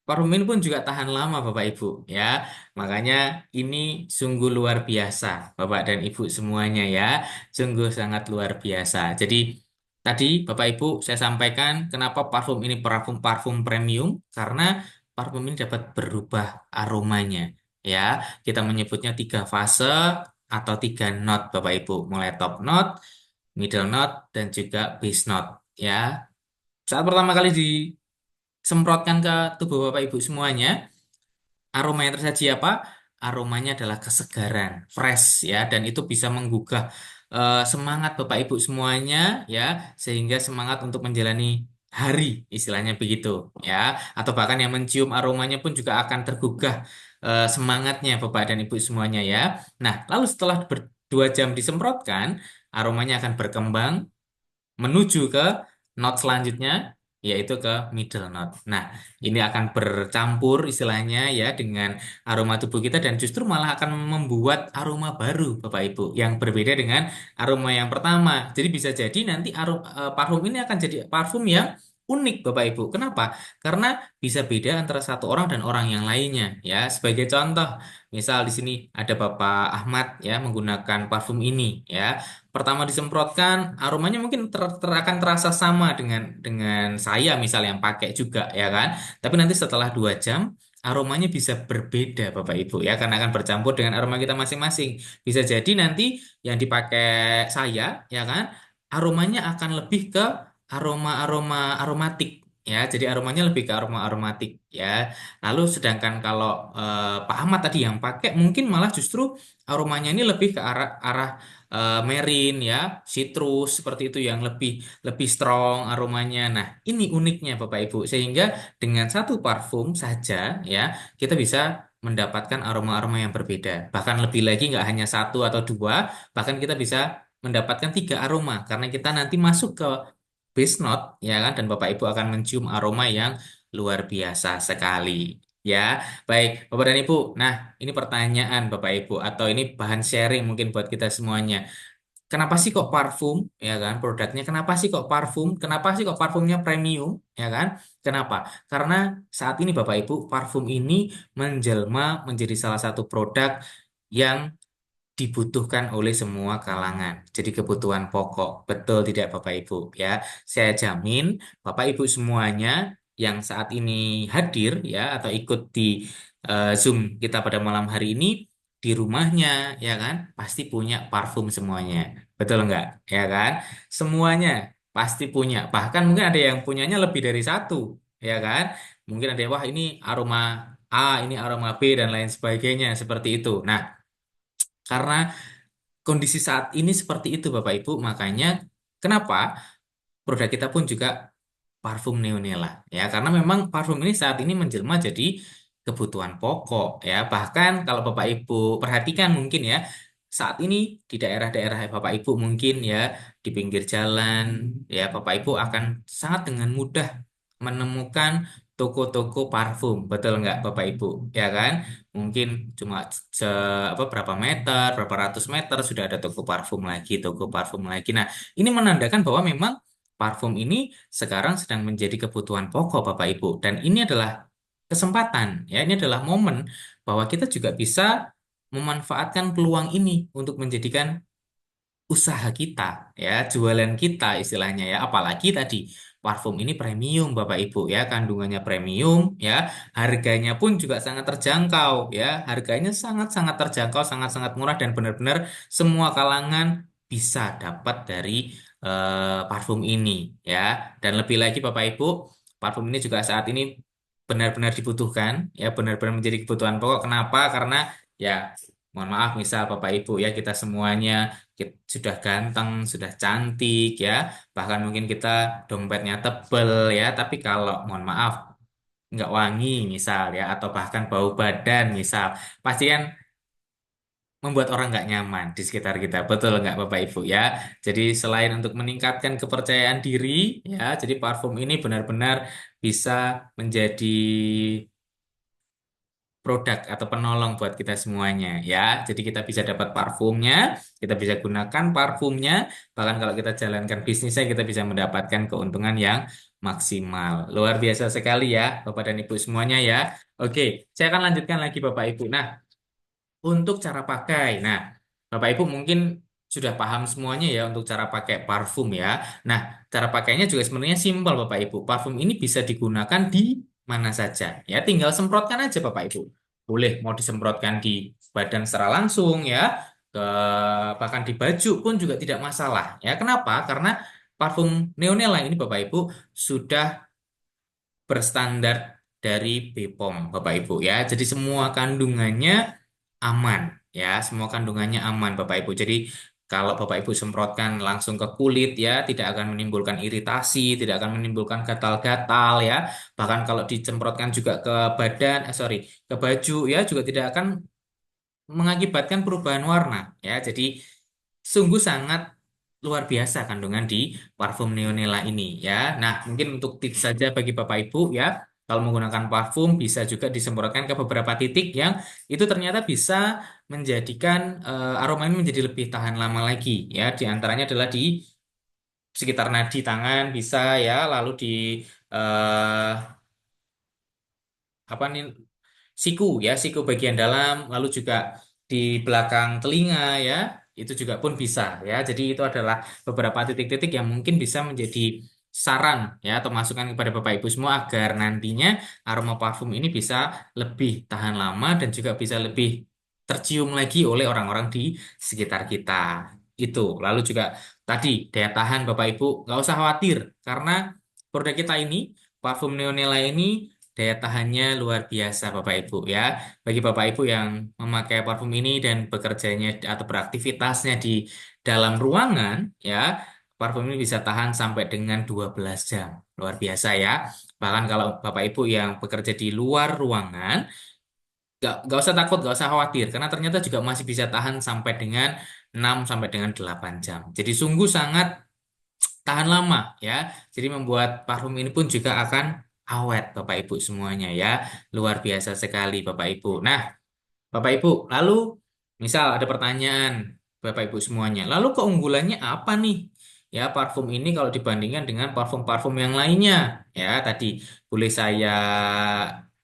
parfum ini pun juga tahan lama Bapak Ibu ya. Makanya ini sungguh luar biasa Bapak dan Ibu semuanya ya. Sungguh sangat luar biasa. Jadi tadi Bapak Ibu saya sampaikan kenapa parfum ini parfum premium karena parfum ini dapat berubah aromanya ya. Kita menyebutnya tiga fase atau tiga note Bapak Ibu. Mulai top note, middle note dan juga base note ya. Saat pertama kali disemprotkan ke tubuh Bapak Ibu semuanya, aroma yang tersaji apa? Aromanya adalah kesegaran, fresh ya, dan itu bisa menggugah semangat Bapak Ibu semuanya ya, sehingga semangat untuk menjalani hari, istilahnya begitu ya, atau bahkan yang mencium aromanya pun juga akan tergugah semangatnya Bapak dan Ibu semuanya ya. Nah, lalu setelah 2 jam disemprotkan, aromanya akan berkembang menuju ke note selanjutnya yaitu ke middle note. Nah, ini akan bercampur istilahnya ya dengan aroma tubuh kita dan justru malah akan membuat aroma baru Bapak Ibu yang berbeda dengan aroma yang pertama. Jadi bisa jadi nanti parfum ini akan jadi parfum yang unik Bapak Ibu. Kenapa? Karena bisa beda antara satu orang dan orang yang lainnya ya. Sebagai contoh, misal di sini ada Bapak Ahmad ya menggunakan parfum ini ya. Pertama disemprotkan, aromanya mungkin akan terasa sama dengan saya misal yang pakai juga ya kan. Tapi nanti setelah 2 jam aromanya bisa berbeda Bapak Ibu ya karena akan bercampur dengan aroma kita masing-masing. Bisa jadi nanti yang dipakai saya ya kan aromanya akan lebih ke aroma-aroma aromatik ya. Jadi aromanya lebih ke aroma aromatik ya. Lalu sedangkan kalau Pak Ahmad tadi yang pakai mungkin malah justru aromanya ini lebih ke arah arah merin ya, citrus seperti itu yang lebih lebih strong aromanya. Nah, ini uniknya Bapak Ibu. Sehingga dengan satu parfum saja ya, kita bisa mendapatkan aroma-aroma yang berbeda. Bahkan lebih lagi nggak hanya satu atau dua, bahkan kita bisa mendapatkan tiga aroma karena kita nanti masuk ke base note ya kan, dan Bapak Ibu akan mencium aroma yang luar biasa sekali. Ya, baik Bapak dan Ibu. Nah, ini pertanyaan Bapak Ibu atau ini bahan sharing mungkin buat kita semuanya. Kenapa sih kok parfum, ya kan? Produknya kenapa sih kok parfum? Kenapa sih kok parfumnya premium, ya kan? Kenapa? Karena saat ini Bapak Ibu, parfum ini menjelma menjadi salah satu produk yang dibutuhkan oleh semua kalangan. Jadi kebutuhan pokok. Betul tidak Bapak Ibu, ya? Saya jamin Bapak Ibu semuanya yang saat ini hadir ya atau ikut di Zoom kita pada malam hari ini di rumahnya, ya kan? Pasti punya parfum semuanya. Betul enggak? Ya kan? Semuanya pasti punya. Bahkan mungkin ada yang punyanya lebih dari satu, ya kan? Mungkin ada yang, wah ini aroma A, ini aroma B dan lain sebagainya seperti itu. Nah, karena kondisi saat ini seperti itu Bapak Ibu, makanya kenapa produk kita pun juga parfum Neonella ya, karena memang parfum ini saat ini menjelma jadi kebutuhan pokok ya. Bahkan kalau Bapak Ibu perhatikan mungkin ya, saat ini di daerah-daerah Bapak Ibu mungkin ya, di pinggir jalan ya, Bapak Ibu akan sangat dengan mudah menemukan toko-toko parfum, betul nggak Bapak Ibu? Ya kan? Mungkin cuma se apa berapa meter, berapa ratus meter sudah ada toko parfum lagi, toko parfum lagi. Nah, ini menandakan bahwa memang parfum ini sekarang sedang menjadi kebutuhan pokok Bapak Ibu, dan ini adalah kesempatan ya, ini adalah momen bahwa kita juga bisa memanfaatkan peluang ini untuk menjadikan usaha kita ya, jualan kita istilahnya ya. Apalagi tadi parfum ini premium Bapak Ibu ya, kandungannya premium ya, harganya pun juga sangat terjangkau ya, harganya sangat-sangat terjangkau, sangat-sangat murah dan benar-benar semua kalangan bisa dapat dari parfum ini ya. Dan lebih lagi Bapak Ibu, parfum ini juga saat ini benar-benar dibutuhkan ya, benar-benar menjadi kebutuhan pokok. Kenapa? Karena ya, mohon maaf misal Bapak Ibu ya, kita semuanya sudah ganteng, sudah cantik ya, bahkan mungkin kita dompetnya tebel ya, tapi kalau mohon maaf nggak wangi misal ya, atau bahkan bau badan misal, pasti kan membuat orang nggak nyaman di sekitar kita, betul nggak Bapak Ibu ya? Jadi selain untuk meningkatkan kepercayaan diri ya, jadi parfum ini benar-benar bisa menjadi produk atau penolong buat kita semuanya ya. Jadi kita bisa dapat parfumnya, kita bisa gunakan parfumnya, bahkan kalau kita jalankan bisnisnya kita bisa mendapatkan keuntungan yang maksimal. Luar biasa sekali ya, Bapak dan Ibu semuanya ya. Oke, saya akan lanjutkan lagi Bapak Ibu. Nah, untuk cara pakai. Nah, Bapak Ibu mungkin sudah paham semuanya ya untuk cara pakai parfum ya. Nah, cara pakainya juga sebenarnya simpel Bapak Ibu. Parfum ini bisa digunakan di mana saja. Ya, tinggal semprotkan aja Bapak Ibu. Boleh mau disemprotkan di badan secara langsung ya, ke bahkan di baju pun juga tidak masalah. Ya, kenapa? Karena parfum Neonella ini Bapak Ibu sudah berstandar dari BPOM Bapak Ibu ya. Jadi semua kandungannya aman ya, semua kandungannya aman Bapak Ibu. Jadi kalau Bapak Ibu semprotkan langsung ke kulit ya, tidak akan menimbulkan iritasi, tidak akan menimbulkan gatal-gatal ya. Bahkan kalau disemprotkan juga ke badan, ke baju ya, juga tidak akan mengakibatkan perubahan warna ya. Jadi sungguh sangat luar biasa kandungan di parfum Neonella ini ya. Nah, mungkin untuk tips saja bagi Bapak Ibu ya, kalau menggunakan parfum bisa juga disemprotkan ke beberapa titik yang itu ternyata bisa menjadikan aroma ini menjadi lebih tahan lama lagi ya. Di antaranya adalah di sekitar nadi tangan bisa ya, lalu di eh, apa nih, siku ya, siku bagian dalam, lalu juga di belakang telinga ya, itu juga pun bisa ya. Jadi itu adalah beberapa titik-titik yang mungkin bisa menjadi saran ya atau masukan kepada Bapak Ibu semua agar nantinya aroma parfum ini bisa lebih tahan lama dan juga bisa lebih tercium lagi oleh orang-orang di sekitar kita. Itu. Lalu juga tadi daya tahan Bapak Ibu nggak usah khawatir karena produk kita ini, parfum Neonella ini daya tahannya luar biasa Bapak Ibu ya. Bagi Bapak Ibu yang memakai parfum ini dan bekerjanya atau beraktivitasnya di dalam ruangan ya, parfum ini bisa tahan sampai dengan 12 jam. Luar biasa ya. Bahkan kalau Bapak Ibu yang bekerja di luar ruangan, gak usah takut, gak usah khawatir, karena ternyata juga masih bisa tahan sampai dengan 6 sampai dengan 8 jam. Jadi sungguh sangat tahan lama ya. Jadi membuat parfum ini pun juga akan awet Bapak Ibu semuanya ya. Luar biasa sekali Bapak Ibu. Nah, Bapak Ibu, lalu misal ada pertanyaan Bapak Ibu semuanya. Lalu keunggulannya apa nih? Ya, parfum ini kalau dibandingkan dengan parfum-parfum yang lainnya. Ya, tadi boleh saya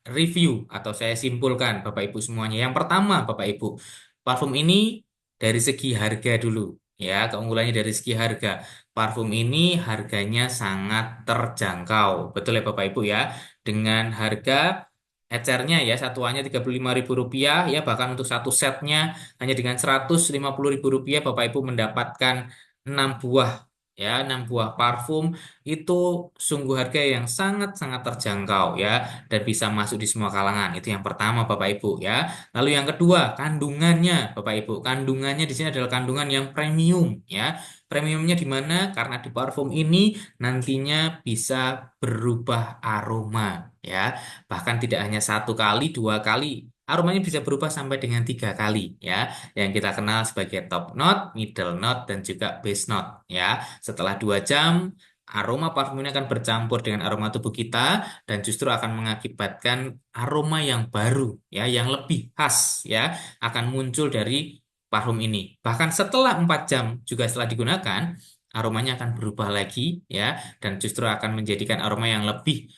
review atau saya simpulkan Bapak Ibu semuanya. Yang pertama, Bapak Ibu, parfum ini dari segi harga dulu. Ya, keunggulannya dari segi harga. Parfum ini harganya sangat terjangkau. Betul ya Bapak Ibu ya. Dengan harga ecernya ya satuannya Rp35.000 ya, bahkan untuk satu setnya hanya dengan Rp150.000 Bapak Ibu mendapatkan 6 buah ya, 6 buah parfum. Itu sungguh harga yang sangat-sangat terjangkau ya, dan bisa masuk di semua kalangan. Itu yang pertama Bapak Ibu ya. Lalu yang kedua, kandungannya Bapak Ibu. Kandungannya di sini adalah kandungan yang premium ya. Premiumnya di mana? Karena di parfum ini nantinya bisa berubah aroma ya. Bahkan tidak hanya satu kali, dua kali. Aromanya bisa berubah sampai dengan tiga kali ya. Yang kita kenal sebagai top note, middle note, dan juga base note ya. Setelah 2 jam, aroma parfum ini akan bercampur dengan aroma tubuh kita dan justru akan mengakibatkan aroma yang baru ya, yang lebih khas ya, akan muncul dari parfum ini. Bahkan setelah 4 jam juga setelah digunakan, aromanya akan berubah lagi ya, dan justru akan menjadikan aroma yang lebih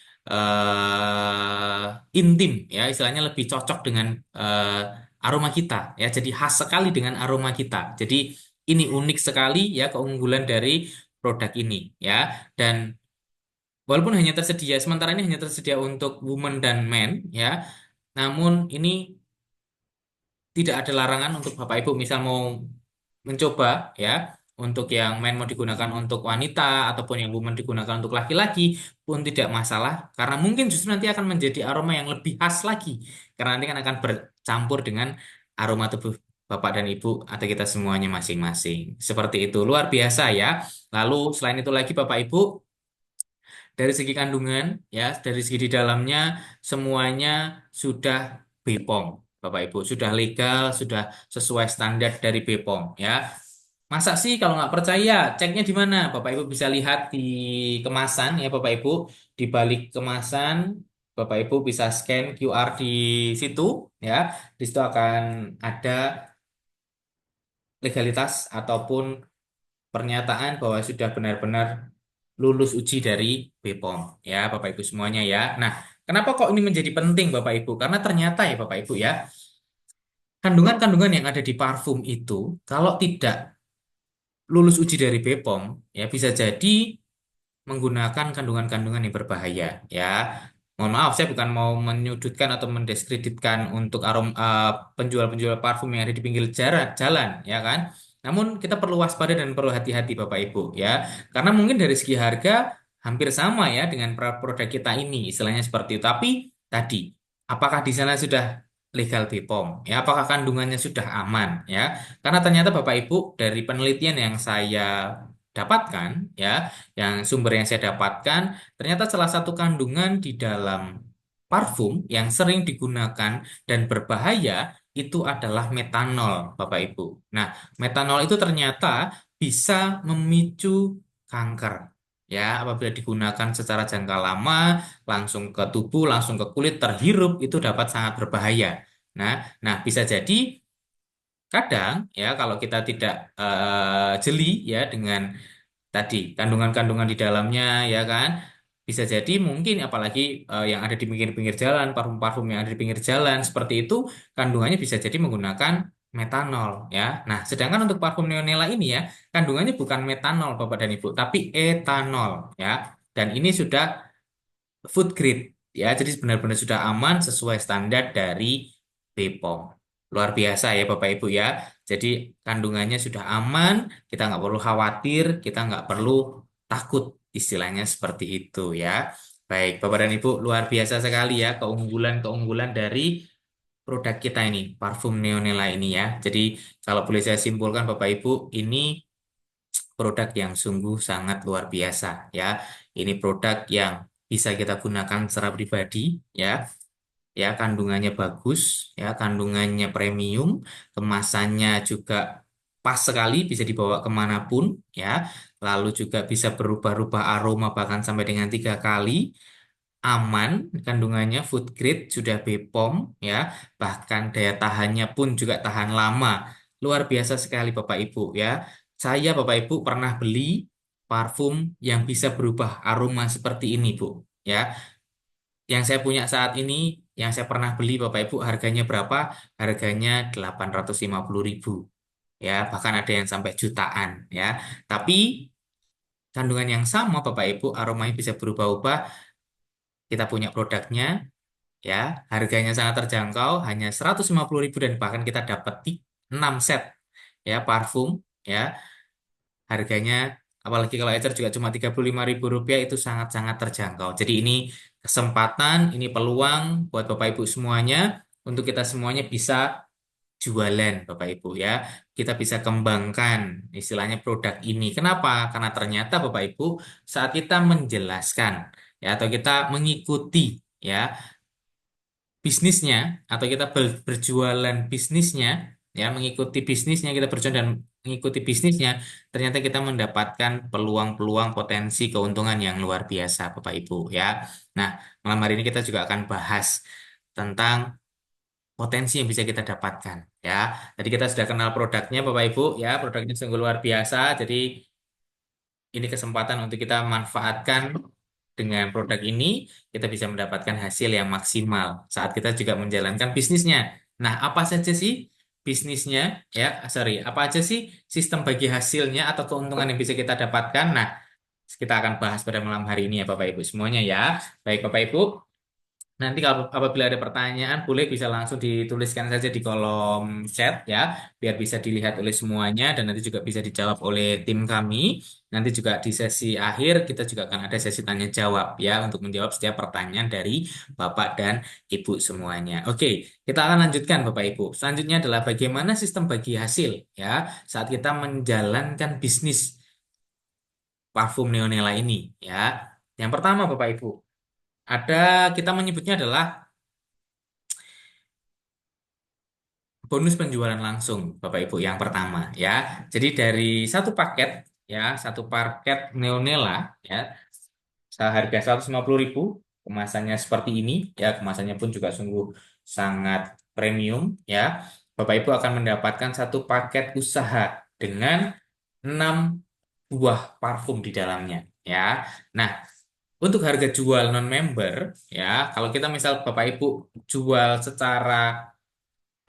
intim ya, istilahnya lebih cocok dengan aroma kita ya, jadi khas sekali dengan aroma kita. Jadi ini unik sekali ya, keunggulan dari produk ini ya. Dan walaupun hanya tersedia sementara ini hanya tersedia untuk woman dan men ya, namun ini tidak ada larangan untuk Bapak Ibu misal mau mencoba ya, untuk yang men mau digunakan untuk wanita ataupun yang woman digunakan untuk laki-laki pun tidak masalah, karena mungkin justru nanti akan menjadi aroma yang lebih khas lagi, karena nanti kan akan bercampur dengan aroma tubuh Bapak dan Ibu atau kita semuanya masing-masing. Seperti itu, luar biasa ya. Lalu selain itu lagi Bapak Ibu, dari segi kandungan ya, dari segi di dalamnya semuanya sudah BPOM. Bapak Ibu sudah legal, sudah sesuai standar dari BPOM ya. Masa sih kalau nggak percaya, ceknya di mana? Bapak Ibu bisa lihat di kemasan ya Bapak Ibu. Di balik kemasan, Bapak Ibu bisa scan QR di situ ya. Di situ akan ada legalitas ataupun pernyataan bahwa sudah benar-benar lulus uji dari BPOM ya Bapak Ibu semuanya ya. Nah, kenapa kok ini menjadi penting Bapak Ibu? Karena ternyata ya Bapak Ibu ya, kandungan-kandungan yang ada di parfum itu kalau tidak lulus uji dari BPOM ya bisa jadi menggunakan kandungan-kandungan yang berbahaya ya. Mohon maaf, saya bukan mau menyudutkan atau mendiskreditkan untuk penjual-penjual parfum yang ada di pinggir jalan, ya kan. Namun kita perlu waspada dan perlu hati-hati Bapak Ibu ya. Karena mungkin dari segi harga hampir sama ya dengan produk kita ini, istilahnya seperti itu. Tapi tadi, apakah di sana sudah legal BPOM? Ya, apakah kandungannya sudah aman ya? Karena ternyata Bapak Ibu dari penelitian yang saya dapatkan ya, yang sumber yang saya dapatkan, ternyata salah satu kandungan di dalam parfum yang sering digunakan dan berbahaya itu adalah metanol, Bapak Ibu. Nah, metanol itu ternyata bisa memicu kanker. Ya, apabila digunakan secara jangka lama, langsung ke tubuh, langsung ke kulit, terhirup, itu dapat sangat berbahaya. Nah, bisa jadi kadang ya kalau kita tidak jeli ya dengan tadi kandungan-kandungan di dalamnya ya kan, bisa jadi mungkin apalagi yang ada di pinggir-pinggir jalan, parfum-parfum yang ada di pinggir jalan seperti itu, kandungannya bisa jadi menggunakan metanol ya. Nah, sedangkan untuk parfum Neonella ini ya, kandungannya bukan metanol Bapak dan Ibu, tapi etanol ya. Dan ini sudah food grade ya, jadi benar-benar sudah aman sesuai standar dari BPOM. Luar biasa ya Bapak Ibu ya. Jadi kandungannya sudah aman, kita nggak perlu khawatir, kita nggak perlu takut, istilahnya seperti itu ya. Baik, Bapak dan Ibu, luar biasa sekali ya keunggulan-keunggulan dari produk kita ini, parfum Neonella ini ya. Jadi kalau boleh saya simpulkan Bapak Ibu, ini produk yang sungguh sangat luar biasa ya. Ini produk yang bisa kita gunakan secara pribadi ya. Ya, kandungannya bagus, ya, kandungannya premium, kemasannya juga pas sekali, bisa dibawa kemanapun, ya, lalu juga bisa berubah-ubah aroma bahkan sampai dengan 3 kali, aman, kandungannya food grade, sudah BPOM, ya, bahkan daya tahannya pun juga tahan lama, luar biasa sekali Bapak Ibu, ya. Saya Bapak Ibu pernah beli parfum yang bisa berubah aroma seperti ini, Bu. Ya, yang saya punya saat ini, yang saya pernah beli Bapak Ibu, harganya berapa? Harganya 850.000. Ya, bahkan ada yang sampai jutaan ya. Tapi kandungan yang sama Bapak Ibu, aromanya bisa berubah-ubah. Kita punya produknya ya, harganya sangat terjangkau, hanya 150.000 dan bahkan kita dapat 6 set ya parfum ya. Harganya apalagi kalau ecer juga cuma 35.000 rupiah itu sangat-sangat terjangkau. Jadi ini kesempatan, ini peluang buat Bapak Ibu semuanya untuk kita semuanya bisa jualan Bapak Ibu ya. Kita bisa kembangkan istilahnya produk ini. Kenapa? Karena ternyata Bapak Ibu saat kita menjelaskan ya atau kita mengikuti ya bisnisnya atau kita berjualan bisnisnya ya mengikuti bisnisnya kita berjualan dan mengikuti bisnisnya ternyata kita mendapatkan peluang-peluang potensi keuntungan yang luar biasa Bapak Ibu ya. Nah, malam hari ini kita juga akan bahas tentang potensi yang bisa kita dapatkan ya. Jadi kita sudah kenal produknya Bapak Ibu ya, produknya sungguh luar biasa. Jadi ini kesempatan untuk kita manfaatkan dengan produk ini, kita bisa mendapatkan hasil yang maksimal saat kita juga menjalankan bisnisnya. Nah, apa saja sih bisnisnya? Ya, sorry, apa aja sih sistem bagi hasilnya atau keuntungan yang bisa kita dapatkan? Nah, kita akan bahas pada malam hari ini ya Bapak Ibu semuanya ya. Baik Bapak Ibu, nanti kalau apabila ada pertanyaan, boleh bisa langsung dituliskan saja di kolom chat ya, biar bisa dilihat oleh semuanya dan nanti juga bisa dijawab oleh tim kami. Nanti juga di sesi akhir kita juga akan ada sesi tanya jawab ya untuk menjawab setiap pertanyaan dari Bapak dan Ibu semuanya. Oke, kita akan lanjutkan Bapak Ibu. Selanjutnya adalah bagaimana sistem bagi hasil ya saat kita menjalankan bisnis parfum Neonella ini ya. Yang pertama Bapak Ibu, ada kita menyebutnya adalah bonus penjualan langsung, Bapak Ibu, yang pertama ya. Jadi dari satu paket ya, satu paket Neonella ya, seharga 150.000, kemasannya seperti ini ya, kemasannya pun juga sungguh sangat premium ya. Bapak Ibu akan mendapatkan satu paket usaha dengan 6 buah parfum di dalamnya ya. Nah, untuk harga jual non-member ya, kalau kita misal Bapak Ibu jual secara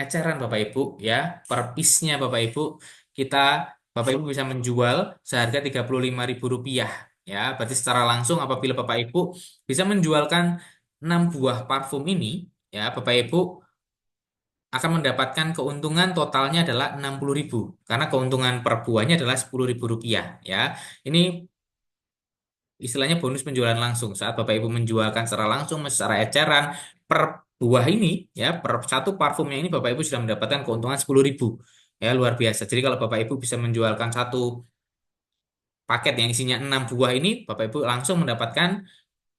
eceran Bapak Ibu ya, per piece-nya Bapak Ibu, kita Bapak Ibu bisa menjual seharga 35.000 rupiah ya. Berarti secara langsung apabila Bapak Ibu bisa menjualkan 6 buah parfum ini ya, Bapak Ibu akan mendapatkan keuntungan totalnya adalah 60.000 karena keuntungan per buahnya adalah 10.000 rupiah ya. Ini istilahnya bonus penjualan langsung saat Bapak Ibu menjualkan secara langsung secara eceran per buah ini ya per satu parfumnya ini Bapak Ibu sudah mendapatkan keuntungan 10.000 ya luar biasa. Jadi kalau Bapak Ibu bisa menjualkan satu paket yang isinya 6 buah ini Bapak Ibu langsung mendapatkan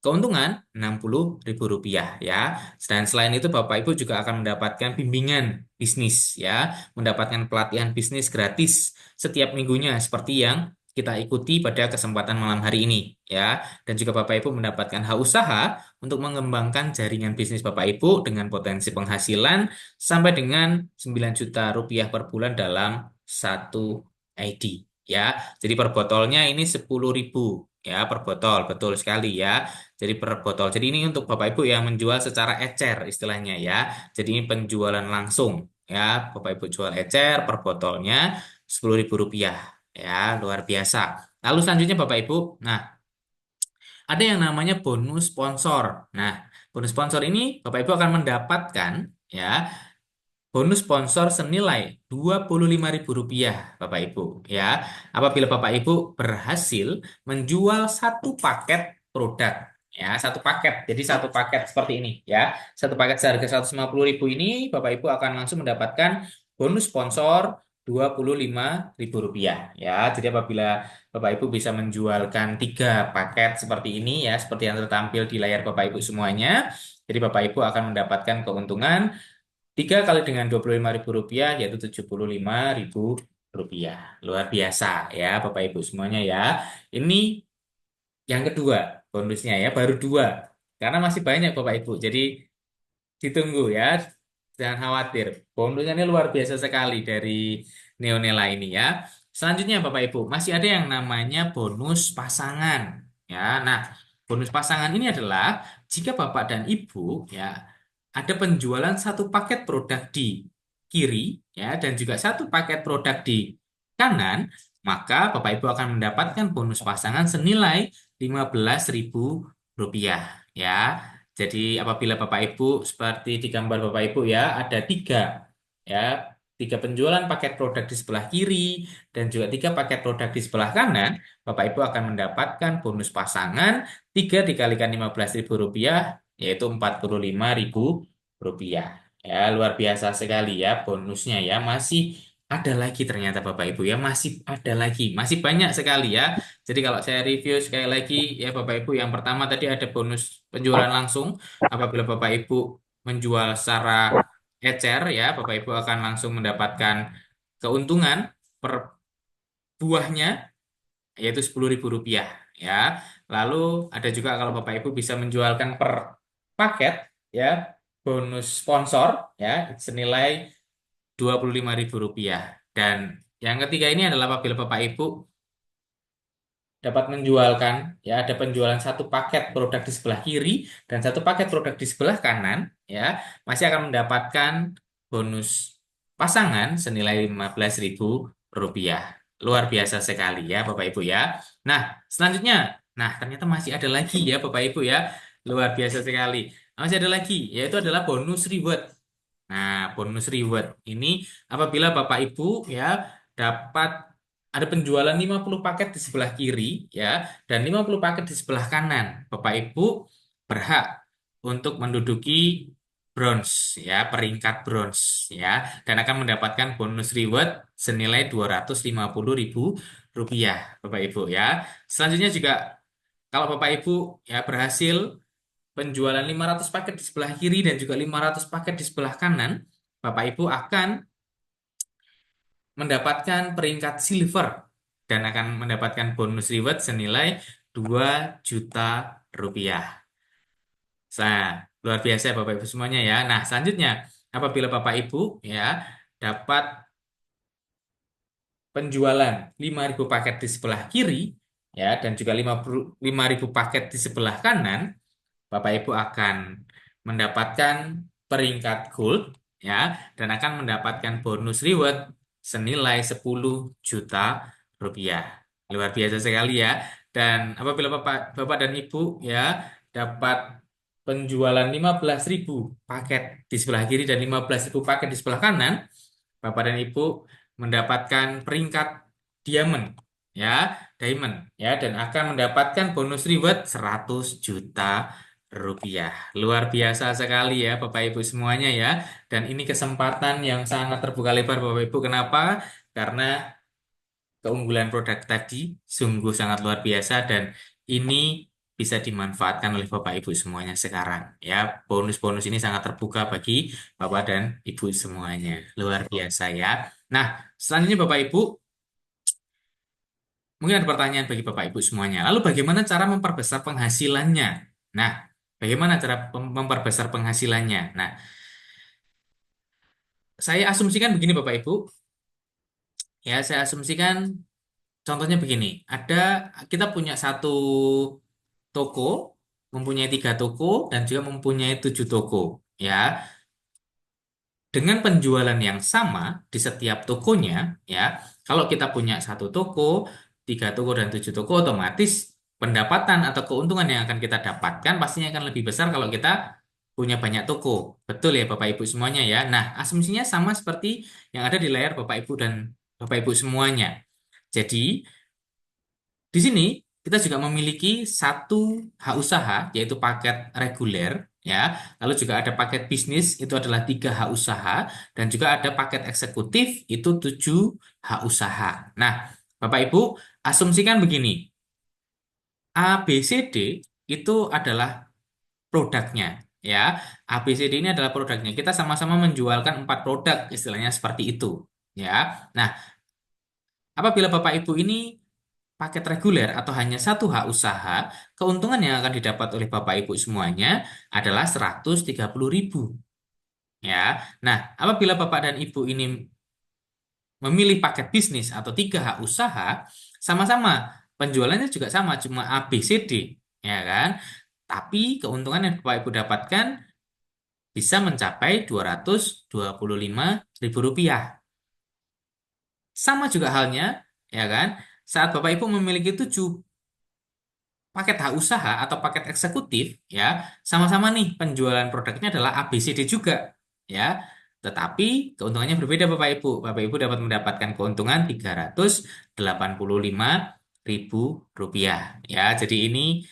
keuntungan 60.000 rupiah ya. Dan selain itu Bapak Ibu juga akan mendapatkan bimbingan bisnis ya, mendapatkan pelatihan bisnis gratis setiap minggunya seperti yang kita ikuti pada kesempatan malam hari ini ya. Dan juga Bapak Ibu mendapatkan hak usaha untuk mengembangkan jaringan bisnis Bapak Ibu dengan potensi penghasilan sampai dengan 9 juta rupiah per bulan dalam satu ID ya. Jadi per botolnya ini 10.000 ya per botol, betul sekali ya. Jadi per botol. Jadi ini untuk Bapak Ibu yang menjual secara ecer istilahnya ya. Jadi ini penjualan langsung ya. Bapak Ibu jual ecer per botolnya 10.000 rupiah ya. Luar biasa. Lalu selanjutnya Bapak Ibu, nah ada yang namanya bonus sponsor. Nah, bonus sponsor ini Bapak Ibu akan mendapatkan ya bonus sponsor senilai 25.000 rupiah Bapak Ibu ya. Apabila Bapak Ibu berhasil menjual satu paket produk ya, satu paket. Jadi satu paket seperti ini ya. Satu paket seharga 150.000 ini Bapak Ibu akan langsung mendapatkan bonus sponsor 25.000 rupiah ya. Jadi apabila Bapak Ibu bisa menjualkan tiga paket seperti ini ya, seperti yang tertampil di layar Bapak Ibu semuanya. Jadi Bapak Ibu akan mendapatkan keuntungan 3 kali dengan 25.000 rupiah yaitu 75.000 rupiah. Luar biasa ya Bapak Ibu semuanya ya. Ini yang kedua bonusnya ya, baru dua. Karena masih banyak Bapak Ibu. Jadi ditunggu ya. Jangan khawatir. Bonusnya ini luar biasa sekali dari Neonela ini ya. Selanjutnya Bapak Ibu, masih ada yang namanya bonus pasangan. Ya, nah, bonus pasangan ini adalah jika Bapak dan Ibu ya ada penjualan satu paket produk di kiri ya dan juga satu paket produk di kanan, maka Bapak Ibu akan mendapatkan bonus pasangan senilai 15.000 rupiah ya. Jadi apabila Bapak Ibu seperti di gambar Bapak Ibu ya ada ya tiga penjualan paket produk di sebelah kiri dan juga tiga paket produk di sebelah kanan, Bapak Ibu akan mendapatkan bonus pasangan 3 dikalikan 15.000 rupiah yaitu 45.000 rupiah. Ya luar biasa sekali ya bonusnya ya masih ada lagi ternyata Bapak Ibu ya masih ada lagi masih banyak sekali ya. Jadi kalau saya review sekali lagi ya Bapak Ibu, yang pertama tadi ada bonus penjualan langsung. Apabila Bapak Ibu menjual secara ecer ya, Bapak Ibu akan langsung mendapatkan keuntungan per buahnya yaitu 10.000 rupiah ya. Lalu ada juga kalau Bapak Ibu bisa menjualkan per paket ya, bonus sponsor ya senilai 25.000 rupiah. Dan yang ketiga ini adalah apabila Bapak Ibu dapat menjualkan ya ada penjualan satu paket produk di sebelah kiri dan satu paket produk di sebelah kanan ya masih akan mendapatkan bonus pasangan senilai 15.000 rupiah. Luar biasa sekali ya Bapak Ibu ya. Nah, selanjutnya, nah ternyata masih ada lagi ya Bapak Ibu ya. Luar biasa sekali. Masih ada lagi yaitu adalah bonus reward. Nah, bonus reward ini apabila Bapak Ibu ya dapat ada penjualan 50 paket di sebelah kiri ya dan 50 paket di sebelah kanan. Bapak Ibu berhak untuk menduduki bronze ya, peringkat bronze ya dan akan mendapatkan bonus reward senilai 250.000 rupiah Bapak Ibu ya. Selanjutnya juga kalau Bapak Ibu ya berhasil penjualan 500 paket di sebelah kiri dan juga 500 paket di sebelah kanan, Bapak Ibu akan mendapatkan peringkat silver dan akan mendapatkan bonus reward senilai 2 juta rupiah. Nah, luar biasa ya Bapak Ibu semuanya ya. Nah, selanjutnya apabila Bapak Ibu ya dapat penjualan 5.000 paket di sebelah kiri ya dan juga 5.000 paket di sebelah kanan, Bapak Ibu akan mendapatkan peringkat gold ya dan akan mendapatkan bonus reward senilai 10 juta rupiah. Luar biasa sekali ya. Dan apabila Bapak dan Ibu ya dapat penjualan 15.000 paket di sebelah kiri dan 15.000 paket di sebelah kanan, Bapak dan Ibu mendapatkan peringkat diamond ya, diamond ya dan akan mendapatkan bonus reward 100 juta rupiah. Luar biasa sekali ya Bapak Ibu semuanya ya. Dan ini kesempatan yang sangat terbuka lebar Bapak Ibu. Kenapa? Karena keunggulan produk tadi sungguh sangat luar biasa dan ini bisa dimanfaatkan oleh Bapak Ibu semuanya sekarang ya. Bonus-bonus ini sangat terbuka bagi Bapak dan Ibu semuanya. Luar biasa ya. Nah, selanjutnya Bapak Ibu, mungkin ada pertanyaan bagi Bapak Ibu semuanya. Lalu bagaimana cara memperbesar penghasilannya? Nah, bagaimana cara memperbesar penghasilannya? Nah, saya asumsikan begini Bapak Ibu. Ya, saya asumsikan contohnya begini. Kita punya satu toko, mempunyai 3 toko, dan juga mempunyai 7 toko. Ya, dengan penjualan yang sama di setiap tokonya, ya, kalau kita punya satu toko, 3 toko dan 7 toko, otomatis pendapatan atau keuntungan yang akan kita dapatkan pastinya akan lebih besar kalau kita punya banyak toko. Betul ya Bapak Ibu semuanya ya. Nah, asumsinya sama seperti yang ada di layar Bapak Ibu dan Bapak Ibu semuanya. Jadi, di sini kita juga memiliki satu hak usaha, yaitu paket reguler, ya. Lalu juga ada paket bisnis, itu adalah 3 hak usaha, dan juga ada paket eksekutif, itu 7 hak usaha. Nah, Bapak Ibu, asumsikan begini, A, B, C, D itu adalah produknya, ya. A, B, C, D ini adalah produknya. Kita sama-sama menjualkan 4 produk, istilahnya seperti itu, ya. Nah, apabila Bapak Ibu ini paket reguler atau hanya satu hak usaha, keuntungan yang akan didapat oleh Bapak Ibu semuanya adalah 130.000. Ya, nah apabila Bapak dan Ibu ini memilih paket bisnis atau 3 hak usaha, sama-sama penjualannya juga sama, cuma A, B, C, D, ya kan? Tapi keuntungan yang Bapak Ibu dapatkan bisa mencapai 225.000 rupiah. Sama juga halnya, ya kan? Saat Bapak Ibu memiliki 7 paket hak usaha atau paket eksekutif, ya sama-sama nih penjualan produknya adalah ABCD juga, ya, tetapi keuntungannya berbeda Bapak Ibu dapat mendapatkan keuntungan 385.000 rupiah, ya. Jadi ini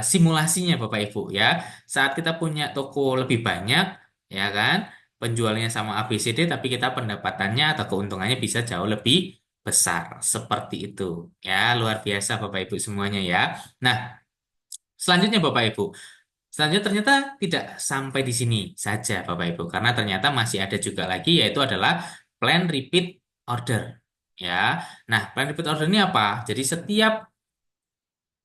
simulasinya Bapak Ibu, ya. Saat kita punya toko lebih banyak, ya kan, penjualnya sama ABCD tapi kita pendapatannya atau keuntungannya bisa jauh lebih besar seperti itu, ya. Luar biasa Bapak Ibu semuanya, ya. Nah, selanjutnya Bapak Ibu, selanjutnya ternyata tidak sampai di sini saja Bapak Ibu, karena ternyata masih ada juga lagi, yaitu adalah plan repeat order, ya. Nah, plan repeat order ini apa? Jadi setiap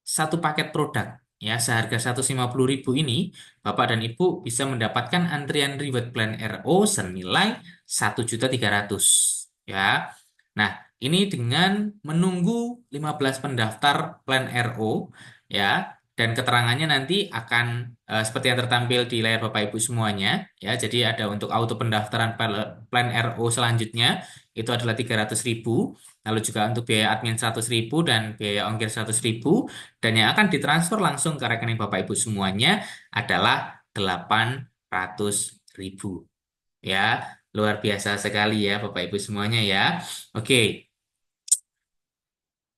satu paket produk, ya, seharga 150.000 ini, Bapak dan Ibu bisa mendapatkan antrian reward plan RO senilai 1.300.000, ya. Nah, ini dengan menunggu 15 pendaftar plan RO, ya, dan keterangannya nanti akan seperti yang tertampil di layar Bapak Ibu semuanya, ya. Jadi ada untuk auto pendaftaran plan RO selanjutnya itu adalah 300.000, lalu juga untuk biaya admin 100.000 dan biaya ongkir 100.000, dan yang akan ditransfer langsung ke rekening Bapak Ibu semuanya adalah 800.000. Ya, luar biasa sekali ya Bapak Ibu semuanya, ya. Oke,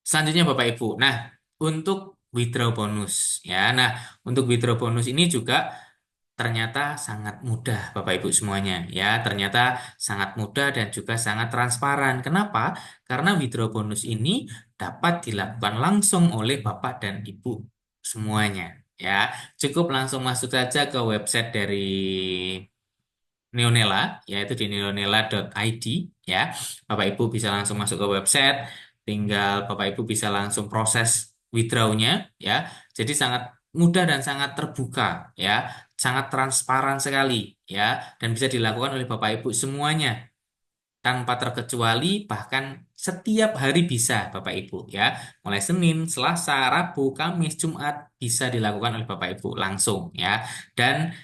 selanjutnya Bapak Ibu. Nah, untuk withdraw bonus, ya. Nah, untuk withdraw bonus ini juga ternyata sangat mudah Bapak Ibu semuanya, ya. Ternyata sangat mudah dan juga sangat transparan. Kenapa? Karena withdraw bonus ini dapat dilakukan langsung oleh Bapak dan Ibu semuanya, ya. Cukup langsung masuk saja ke website dari Neonela, yaitu di neonela.id, ya. Bapak Ibu bisa langsung masuk ke website, tinggal Bapak Ibu bisa langsung proses withdrawnya, ya. Jadi sangat mudah dan sangat terbuka, ya, sangat transparan sekali, ya, dan bisa dilakukan oleh Bapak Ibu semuanya tanpa terkecuali, bahkan setiap hari bisa Bapak Ibu, ya. Mulai Senin, Selasa, Rabu, Kamis, Jumat bisa dilakukan oleh Bapak Ibu langsung, ya. Dan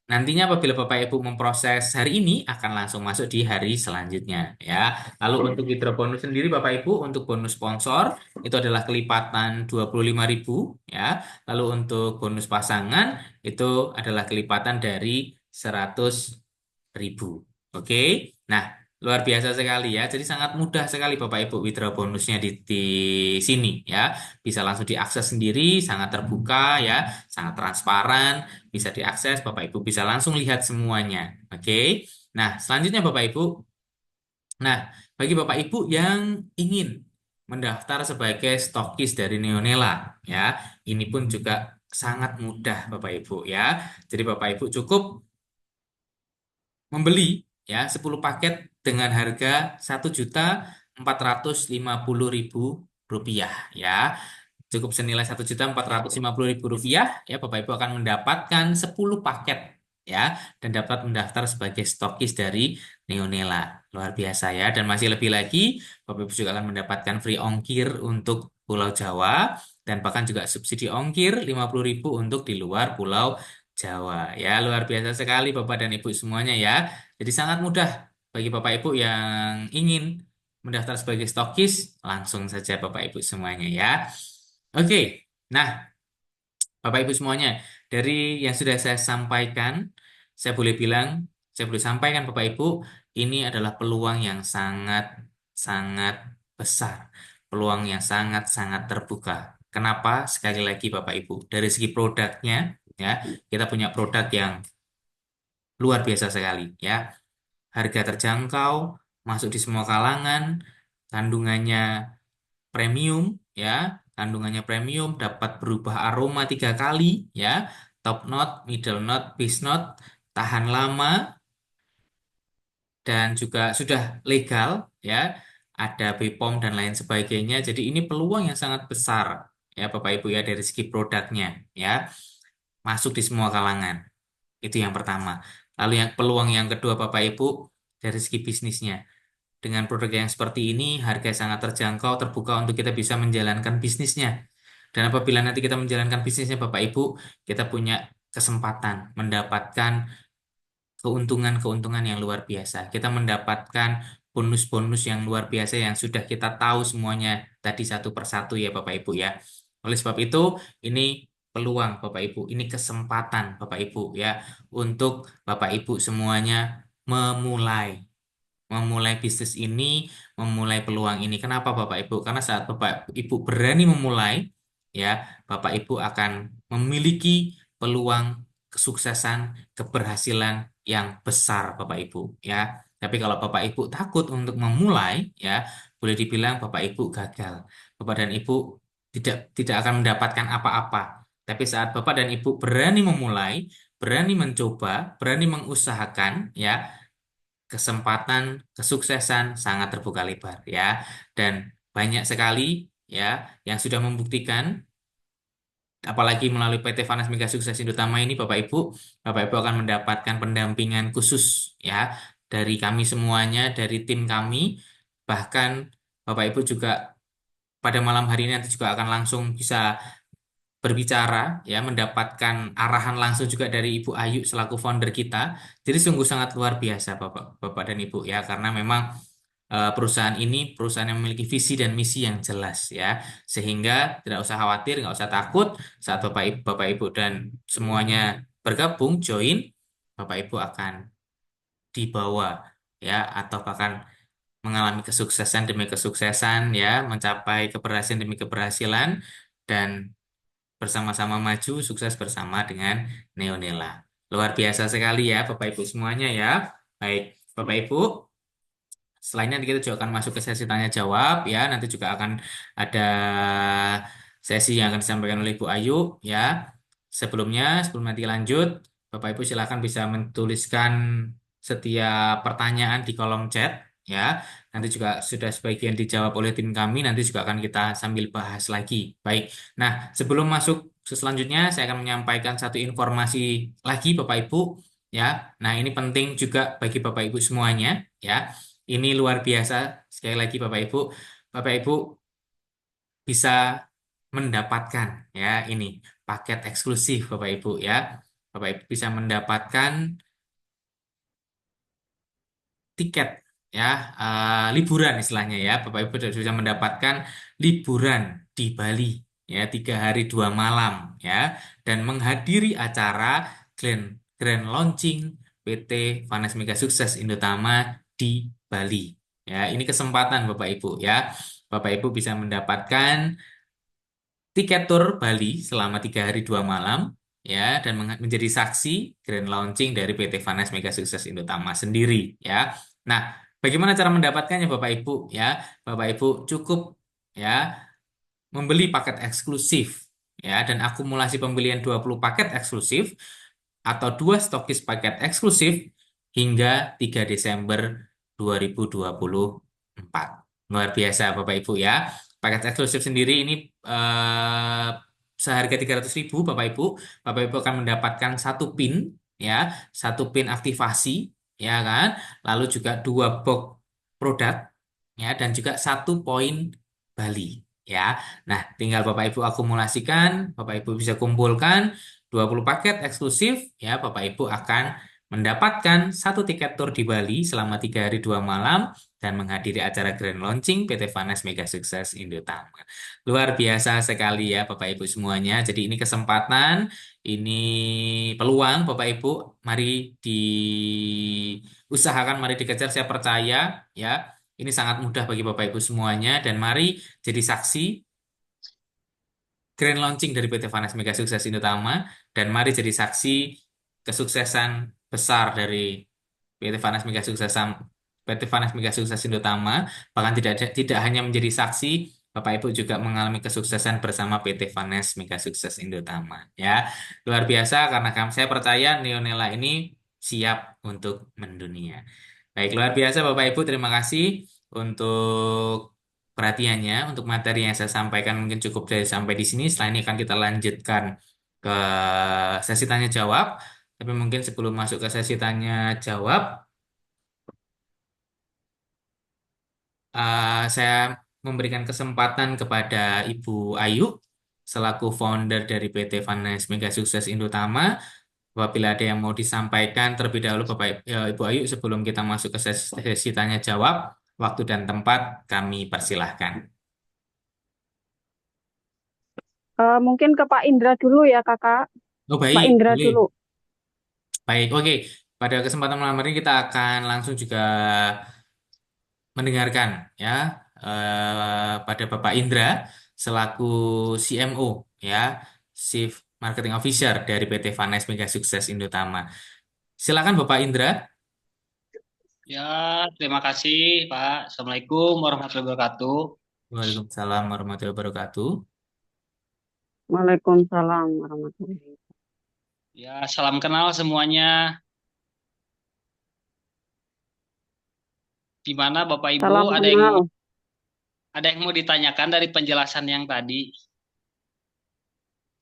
nantinya apabila Bapak Ibu memproses hari ini akan langsung masuk di hari selanjutnya, ya. Lalu untuk withdraw bonus sendiri Bapak Ibu, untuk bonus sponsor itu adalah kelipatan 25.000, ya. Lalu untuk bonus pasangan itu adalah kelipatan dari 100.000. Oke. Nah, luar biasa sekali, ya. Jadi sangat mudah sekali Bapak Ibu withdraw bonusnya di sini, ya. Bisa langsung diakses sendiri, sangat terbuka, ya, sangat transparan, bisa diakses, Bapak Ibu bisa langsung lihat semuanya. Oke. Nah, selanjutnya Bapak Ibu. Nah, bagi Bapak Ibu yang ingin mendaftar sebagai stokis dari Neonela, ya, ini pun juga sangat mudah Bapak Ibu, ya. Jadi Bapak Ibu cukup membeli, ya, 10 paket dengan harga 1.450.000 rupiah, ya. Cukup senilai 1.450.000 rupiah, ya, Bapak Ibu akan mendapatkan 10 paket, ya, dan dapat mendaftar sebagai stokis dari Neonela. Luar biasa, ya. Dan masih lebih lagi, Bapak Ibu juga akan mendapatkan free ongkir untuk Pulau Jawa, dan bahkan juga subsidi ongkir 50.000 untuk di luar Pulau Jawa. Ya, luar biasa sekali Bapak dan Ibu semuanya, ya. Jadi sangat mudah bagi Bapak Ibu yang ingin mendaftar sebagai stokis, langsung saja Bapak Ibu semuanya, ya. Oke, nah Bapak Ibu semuanya, dari yang sudah saya sampaikan, saya boleh bilang, saya boleh sampaikan Bapak Ibu, ini adalah peluang yang sangat sangat besar peluang yang sangat-sangat terbuka. Kenapa? Sekali lagi Bapak Ibu, dari segi produknya ya, kita punya produk yang luar biasa sekali ya. Harga terjangkau, masuk di semua kalangan, kandungannya premium ya, kandungannya premium, dapat berubah aroma 3 kali ya, top note, middle note, base note, tahan lama dan juga sudah legal ya, ada BPOM dan lain sebagainya. Jadi ini peluang yang sangat besar ya Bapak Ibu ya dari segi produknya ya, masuk di semua kalangan. Itu yang pertama. Lalu yang peluang yang kedua Bapak Ibu dari segi bisnisnya. Dengan produk yang seperti ini, harga sangat terjangkau, terbuka untuk kita bisa menjalankan bisnisnya. Dan apabila nanti kita menjalankan bisnisnya, Bapak Ibu, kita punya kesempatan mendapatkan keuntungan-keuntungan yang luar biasa. Kita mendapatkan bonus-bonus yang luar biasa yang sudah kita tahu semuanya tadi satu persatu ya Bapak Ibu ya. Oleh sebab itu, ini peluang Bapak Ibu, ini kesempatan Bapak Ibu ya untuk Bapak Ibu semuanya memulai bisnis ini, memulai peluang ini. Kenapa Bapak Ibu? Karena saat Bapak Ibu berani memulai, ya, Bapak Ibu akan memiliki peluang kesuksesan, keberhasilan yang besar, Bapak Ibu, ya. Tapi kalau Bapak Ibu takut untuk memulai, ya, boleh dibilang Bapak Ibu gagal. Bapak dan Ibu tidak akan mendapatkan apa-apa. Tapi saat Bapak dan Ibu berani memulai, berani mencoba, berani mengusahakan, ya, kesempatan kesuksesan sangat terbuka lebar ya, dan banyak sekali ya yang sudah membuktikan, apalagi melalui PT Vanas Mega Sukses Indotama ini Bapak Ibu akan mendapatkan pendampingan khusus ya dari kami semuanya, dari tim kami. Bahkan Bapak Ibu juga pada malam hari ini nanti juga akan langsung bisa berbicara ya, mendapatkan arahan langsung juga dari Ibu Ayu selaku founder kita. Jadi sungguh sangat luar biasa Bapak dan Ibu ya, karena memang perusahaan ini perusahaan yang memiliki visi dan misi yang jelas ya, sehingga tidak usah khawatir, nggak usah takut saat Bapak Ibu dan semuanya bergabung join, Bapak Ibu akan dibawa ya, atau bahkan mengalami kesuksesan demi kesuksesan ya, mencapai keberhasilan demi keberhasilan, dan bersama-sama maju sukses bersama dengan Neonela. Luar biasa sekali ya Bapak Ibu semuanya ya. Baik, Bapak Ibu, selain nanti kita juga akan masuk ke sesi tanya jawab ya. Nanti juga akan ada sesi yang akan disampaikan oleh Ibu Ayu ya. Sebelum nanti lanjut, Bapak Ibu silakan bisa menuliskan setiap pertanyaan di kolom chat ya. Nanti juga sudah sebagian dijawab oleh tim kami, nanti juga akan kita sambil bahas lagi. Baik. Nah, sebelum masuk ke selanjutnya, saya akan menyampaikan satu informasi lagi Bapak Ibu ya. Nah, ini penting juga bagi Bapak Ibu semuanya ya. Ini luar biasa. Sekali lagi Bapak Ibu bisa mendapatkan ya ini paket eksklusif Bapak Ibu ya. Bapak Ibu bisa mendapatkan tiket ya, liburan istilahnya ya. Bapak Ibu sudah bisa mendapatkan liburan di Bali ya, 3 hari 2 malam ya, dan menghadiri acara grand grand launching PT Vanes Mega Sukses Indotama di Bali ya. Ini kesempatan Bapak Ibu ya. Bapak Ibu bisa mendapatkan tiket tur Bali selama 3 hari 2 malam ya, dan menjadi saksi grand launching dari PT Vanes Mega Sukses Indotama sendiri ya. Nah, bagaimana cara mendapatkannya Bapak Ibu ya? Bapak Ibu cukup ya membeli paket eksklusif ya, dan akumulasi pembelian 20 paket eksklusif atau 2 stokis paket eksklusif hingga 3 Desember 2024. Luar biasa Bapak Ibu ya. Paket eksklusif sendiri ini eh, seharga 300.000 Bapak Ibu. Bapak Ibu akan mendapatkan satu pin ya, satu pin aktivasi ya kan. Lalu juga 2 box produk ya, dan juga 1 poin Bali ya. Nah, tinggal Bapak Ibu akumulasikan, Bapak Ibu bisa kumpulkan 20 paket eksklusif ya, Bapak Ibu akan mendapatkan satu tiket tur di Bali selama 3 hari 2 malam dan menghadiri acara grand launching PT Vanes Mega Sukses Indotama. Luar biasa sekali ya Bapak Ibu semuanya. Jadi ini kesempatan, ini peluang Bapak Ibu. Mari diusahakan, mari dikejar. Saya percaya ya. Ini sangat mudah bagi Bapak Ibu semuanya dan mari jadi saksi grand launching dari PT Vanes Mega Sukses Indotama dan mari jadi saksi kesuksesan besar dari PT Vanes Mega Sukses PT Vanes Mega Sukses Indotama. Bahkan tidak hanya menjadi saksi, Bapak Ibu juga mengalami kesuksesan bersama PT Vanes Mega Sukses Indotama ya. Luar biasa karena saya percaya Neonela ini siap untuk mendunia. Baik, luar biasa Bapak Ibu, terima kasih untuk perhatiannya, untuk materi yang saya sampaikan mungkin cukup dari sampai di sini. Setelah ini akan kita lanjutkan ke sesi tanya jawab. Tapi mungkin sebelum masuk ke sesi tanya jawab, saya memberikan kesempatan kepada Ibu Ayu selaku founder dari PT Vanes Mega Sukses Indotama. Apabila ada yang mau disampaikan terlebih dahulu Ibu Ayu sebelum kita masuk ke sesi tanya jawab, waktu dan tempat kami persilahkan. Mungkin ke Pak Indra dulu ya, Kakak. Oh Pak baik, Indra boleh. dulu. Baik, oke. Pada kesempatan malam hari ini kita akan langsung juga mendengarkan ya pada Bapak Indra selaku CMO ya, Chief Marketing Officer dari PT Vanes Mega Sukses Indotama. Silakan Bapak Indra. Ya, terima kasih Pak. Assalamualaikum warahmatullahi wabarakatuh. Waalaikumsalam warahmatullahi wabarakatuh. Waalaikumsalam warahmatullahi wabarakatuh. Ya, salam kenal semuanya. Di mana Bapak Ibu Salam kenal. ada yang mau ditanyakan dari penjelasan yang tadi?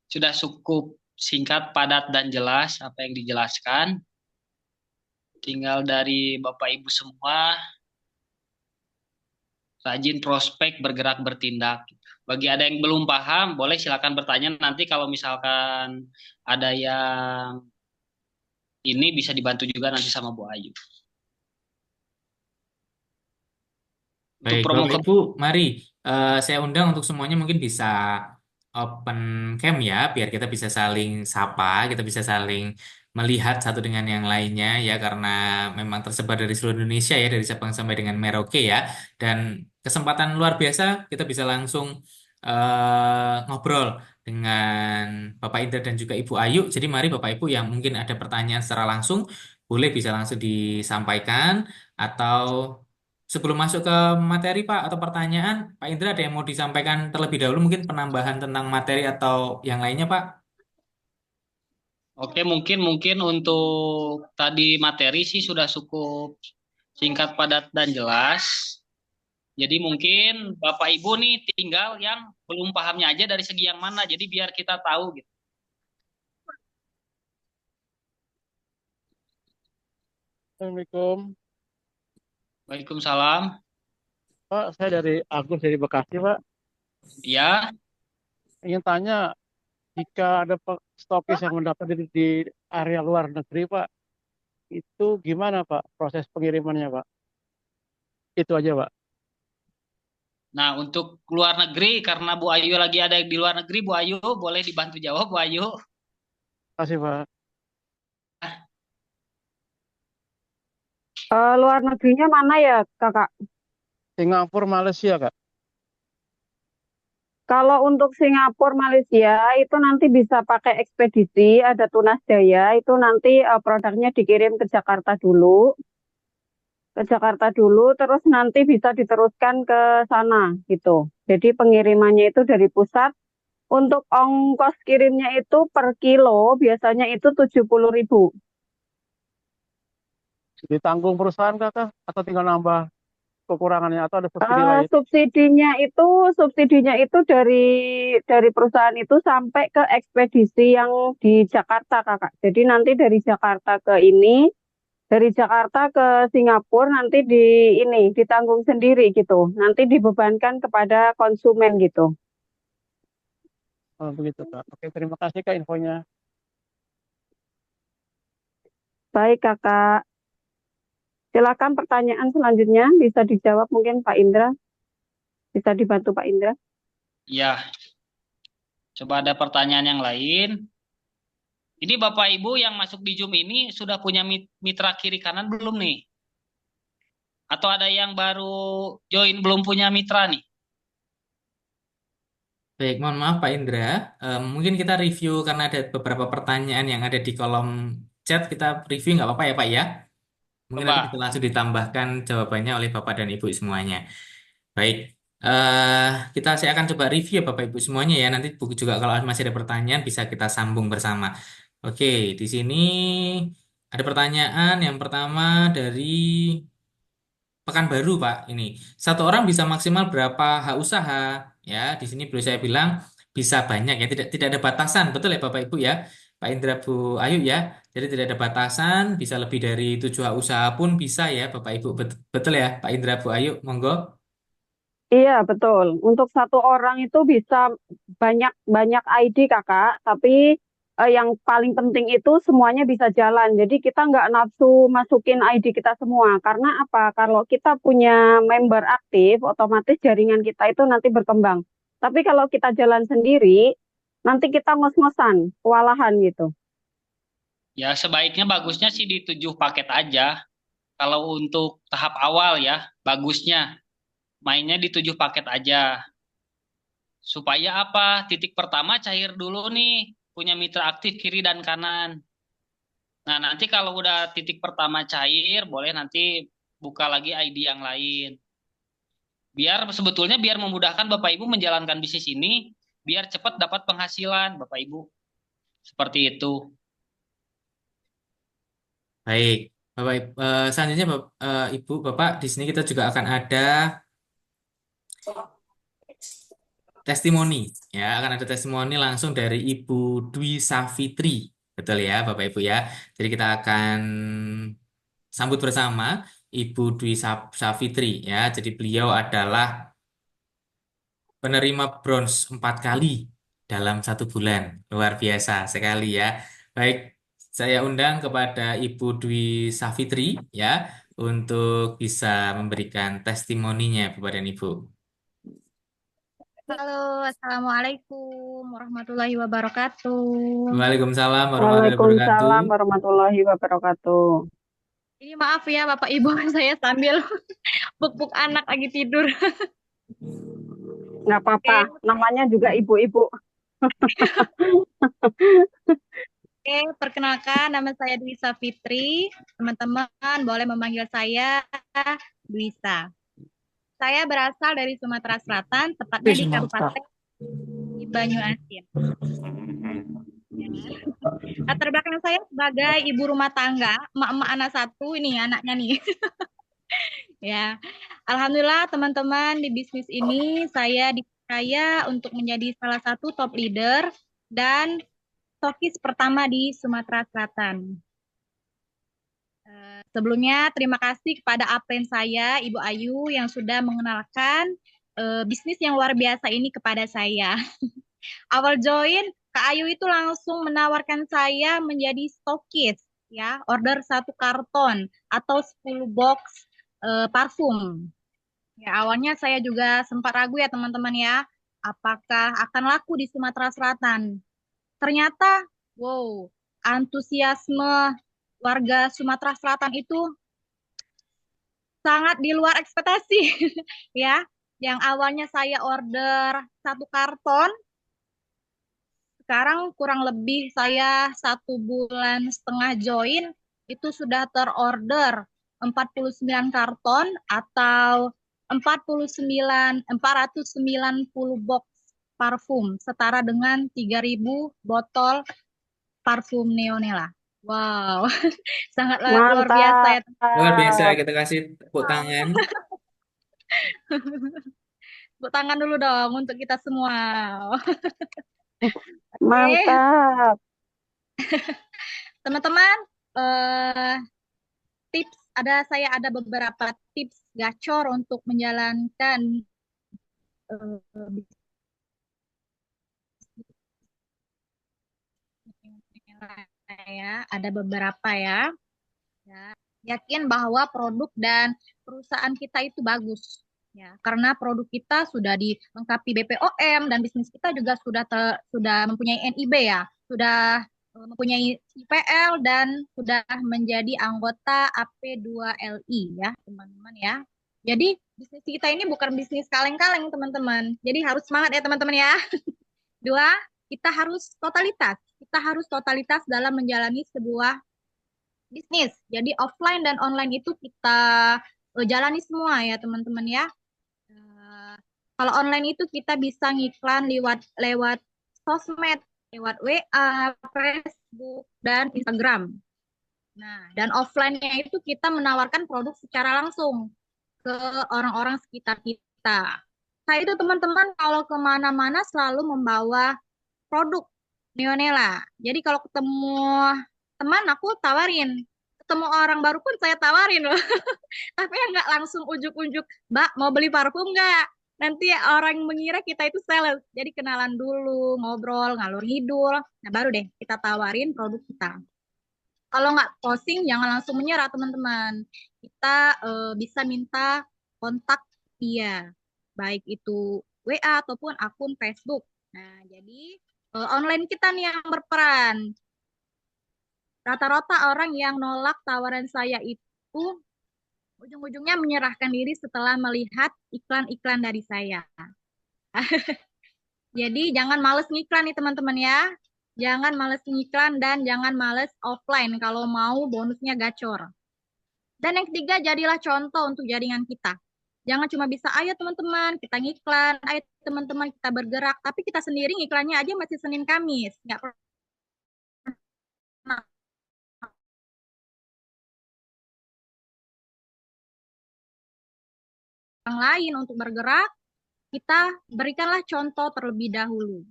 Sudah cukup singkat, padat dan jelas apa yang dijelaskan. Tinggal dari Bapak Ibu semua rajin prospek bergerak bertindak. Bagi ada yang belum paham, boleh silakan bertanya nanti kalau misalkan ada yang ini bisa dibantu juga nanti sama Bu Ayu. Untuk Baik, promo Bapak Ibu, mari saya undang untuk semuanya mungkin bisa open cam ya, biar kita bisa saling sapa, kita bisa saling melihat satu dengan yang lainnya ya, karena memang tersebar dari seluruh Indonesia ya, dari Sabang sampai dengan Merauke ya, dan kesempatan luar biasa kita bisa langsung ngobrol dengan Bapak Indra dan juga Ibu Ayu. Jadi mari Bapak Ibu yang mungkin ada pertanyaan secara langsung, boleh bisa langsung disampaikan atau sebelum masuk ke materi Pak atau pertanyaan, Pak Indra ada yang mau disampaikan terlebih dahulu mungkin penambahan tentang materi atau yang lainnya Pak? Oke, mungkin untuk tadi materi sih sudah cukup singkat, padat, dan jelas. Jadi mungkin Bapak Ibu nih tinggal yang belum pahamnya aja dari segi yang mana. Jadi biar kita tahu gitu. Assalamualaikum, Waalaikumsalam. Pak. Saya dari Agus dari Bekasi, Pak. Ya, Ingin tanya, jika ada stokis yang mendapat di area luar negeri, Pak, itu gimana, Pak, proses pengirimannya, Pak? Itu aja, Pak. nah untuk luar negeri karena Bu Ayu lagi ada di luar negeri, Bu Ayu boleh dibantu jawab Bu Ayu. Kasih, Pak. Luar negerinya mana ya, Kakak? Singapura, Malaysia, Kak. Kalau untuk Singapura, Malaysia itu nanti bisa pakai ekspedisi, ada Tunas Jaya, itu nanti produknya dikirim ke Jakarta dulu. Ke Jakarta dulu, terus nanti bisa diteruskan ke sana gitu. Jadi pengirimannya itu dari pusat. Untuk ongkos kirimnya itu per kilo biasanya itu 70.000. Ditanggung perusahaan, Kakak? Atau tinggal nambah kekurangannya? Atau ada subsidi lain? Subsidinya itu dari perusahaan itu sampai ke ekspedisi yang di Jakarta, Kakak. Jadi nanti dari Jakarta ke ini, dari Jakarta ke Singapura nanti ini ditanggung sendiri gitu. Nanti dibebankan kepada konsumen gitu. Oh, begitu, Kak. Oke, terima kasih, Kak, infonya. Baik, Kakak. Silakan pertanyaan selanjutnya bisa dijawab mungkin Pak Indra. Bisa dibantu Pak Indra. Ya, coba ada pertanyaan yang lain. Ini Bapak Ibu yang masuk di Zoom ini sudah punya mitra kiri kanan belum nih? Atau ada yang baru join belum punya mitra nih? Baik, mohon maaf Pak Indra. Mungkin kita review karena ada beberapa pertanyaan yang ada di kolom chat. Kita review nggak apa-apa ya Pak ya? Mungkin nanti bisa Coba. langsung ditambahkan jawabannya oleh Bapak dan Ibu semuanya. Baik, eh saya akan coba review ya Bapak Ibu semuanya ya. Nanti buku juga kalau masih ada pertanyaan bisa kita sambung bersama. Oke, di sini ada pertanyaan yang pertama dari Pekanbaru Pak. Ini satu orang bisa maksimal berapa hak usaha? Ya, di sini perlu saya bilang bisa banyak ya. Tidak ada batasan, betul ya Bapak Ibu ya. Pak Indra Bu Ayu ya. Jadi tidak ada batasan, bisa lebih dari 7 hak usaha pun bisa ya Bapak Ibu. Betul ya Pak Indra Bu Ayu, monggo. Iya, betul. Untuk satu orang itu bisa banyak banyak ID kakak, tapi yang paling penting itu semuanya bisa jalan. Jadi kita nggak nafsu masukin ID kita semua. Karena apa? Kalau kita punya member aktif, otomatis jaringan kita itu nanti berkembang. Tapi kalau kita jalan sendiri, nanti kita ngos-ngosan, kewalahan gitu. Ya sebaiknya bagusnya sih di 7 paket aja. Kalau untuk tahap awal ya, bagusnya mainnya di 7 paket aja. Supaya apa? Titik pertama cair dulu nih, punya mitra aktif kiri dan kanan. Nah, nanti kalau udah titik pertama cair, boleh nanti buka lagi ID yang lain. Biar memudahkan Bapak Ibu menjalankan bisnis ini, biar cepat dapat penghasilan Bapak Ibu. Seperti itu. Baik, selanjutnya Ibu, Bapak, di sini kita juga akan ada testimoni, ya, akan ada testimoni langsung dari Ibu Dwi Safitri, betul ya, Bapak Ibu ya. Jadi kita akan sambut bersama Ibu Dwi Safitri, ya. Jadi beliau adalah penerima bronze 4 kali dalam 1 bulan, luar biasa sekali ya. Baik, saya undang kepada Ibu Dwi Safitri, ya, untuk bisa memberikan testimoninya, Bapak dan Ibu. Halo, Assalamualaikum warahmatullahi wabarakatuh. Waalaikumsalam warahmatullahi wabarakatuh. Waalaikumsalam warahmatullahi wabarakatuh. Ini maaf ya Bapak Ibu, saya sambil buk-buk anak lagi tidur. Nggak apa-apa, Oke, namanya juga ibu-ibu. oke, perkenalkan nama saya Dwisa Fitri. Teman-teman boleh memanggil saya Dwisa. Saya berasal dari Sumatera Selatan, tepatnya di Kabupaten Banyuasin. Latar belakang saya sebagai ibu rumah tangga, emak-emak anak satu, ini anaknya nih. Ya, alhamdulillah teman-teman di bisnis ini saya dipercaya untuk menjadi salah satu top leader dan stokis pertama di Sumatera Selatan. Sebelumnya terima kasih kepada apren saya, Ibu Ayu, yang sudah mengenalkan bisnis yang luar biasa ini kepada saya. Awal join, Kak Ayu itu langsung menawarkan saya menjadi stokis, ya, order 1 karton atau 10 box parfum. Ya, awalnya saya juga sempat ragu ya teman-teman ya, apakah akan laku di Sumatera Selatan. Ternyata, wow, antusiasme warga Sumatera Selatan itu sangat di luar ekspektasi ya. Yang awalnya saya order 1 karton, sekarang kurang lebih saya 1 bulan setengah join, itu sudah terorder 49 karton atau 490 box parfum, setara dengan 3.000 botol parfum Neonella. Wow, sangat luar biasa ya. Luar biasa, Mantap, kita kasih tepuk tangan. Tepuk tangan dulu dong untuk kita semua. Oke, mantap. teman-teman, tips saya ada beberapa tips gacor untuk menjalankan bisnis ya. Ada beberapa ya. Ya, yakin bahwa produk dan perusahaan kita itu bagus. Ya, karena produk kita sudah dilengkapi BPOM dan bisnis kita juga sudah mempunyai NIB ya, sudah mempunyai IPL dan sudah menjadi anggota AP2LI ya, teman-teman ya. Jadi bisnis kita ini bukan bisnis kaleng-kaleng, teman-teman. Jadi harus semangat ya, teman-teman ya. Dua, kita harus totalitas. Kita harus totalitas dalam menjalani sebuah bisnis. Jadi offline dan online itu kita jalani semua ya, teman-teman ya. Eh, Kalau online itu kita bisa ngiklan lewat lewat sosmed, lewat WA, Facebook, dan Instagram. Nah, dan offline-nya itu kita menawarkan produk secara langsung ke orang-orang sekitar kita. Saya itu teman-teman kalau kemana-mana selalu membawa produk Neonela. Jadi kalau ketemu teman aku tawarin, ketemu orang baru pun saya tawarin loh. Tapi ya nggak langsung ujuk-ujuk, Mbak mau beli parfum nggak? Nanti orang mengira kita itu sales. Jadi kenalan dulu, ngobrol, ngalur ngidul. Nah baru deh kita tawarin produk kita. Kalau nggak posting, jangan langsung menyerah teman-teman. Kita bisa minta kontak dia, baik itu WA ataupun akun Facebook. Nah jadi online kita nih yang berperan. Rata-rata orang yang nolak tawaran saya itu ujung-ujungnya menyerahkan diri setelah melihat iklan-iklan dari saya. Jadi jangan males ngiklan nih teman-teman ya. Jangan males ngiklan dan jangan males offline kalau mau bonusnya gacor. Dan yang ketiga, jadilah contoh untuk jaringan kita. Jangan cuma bisa, ayo teman-teman kita ngiklan, ayo teman-teman kita bergerak, tapi kita sendiri ngiklannya aja masih Senin Kamis. Nggak pernah orang lain untuk bergerak, kita berikanlah contoh terlebih dahulu.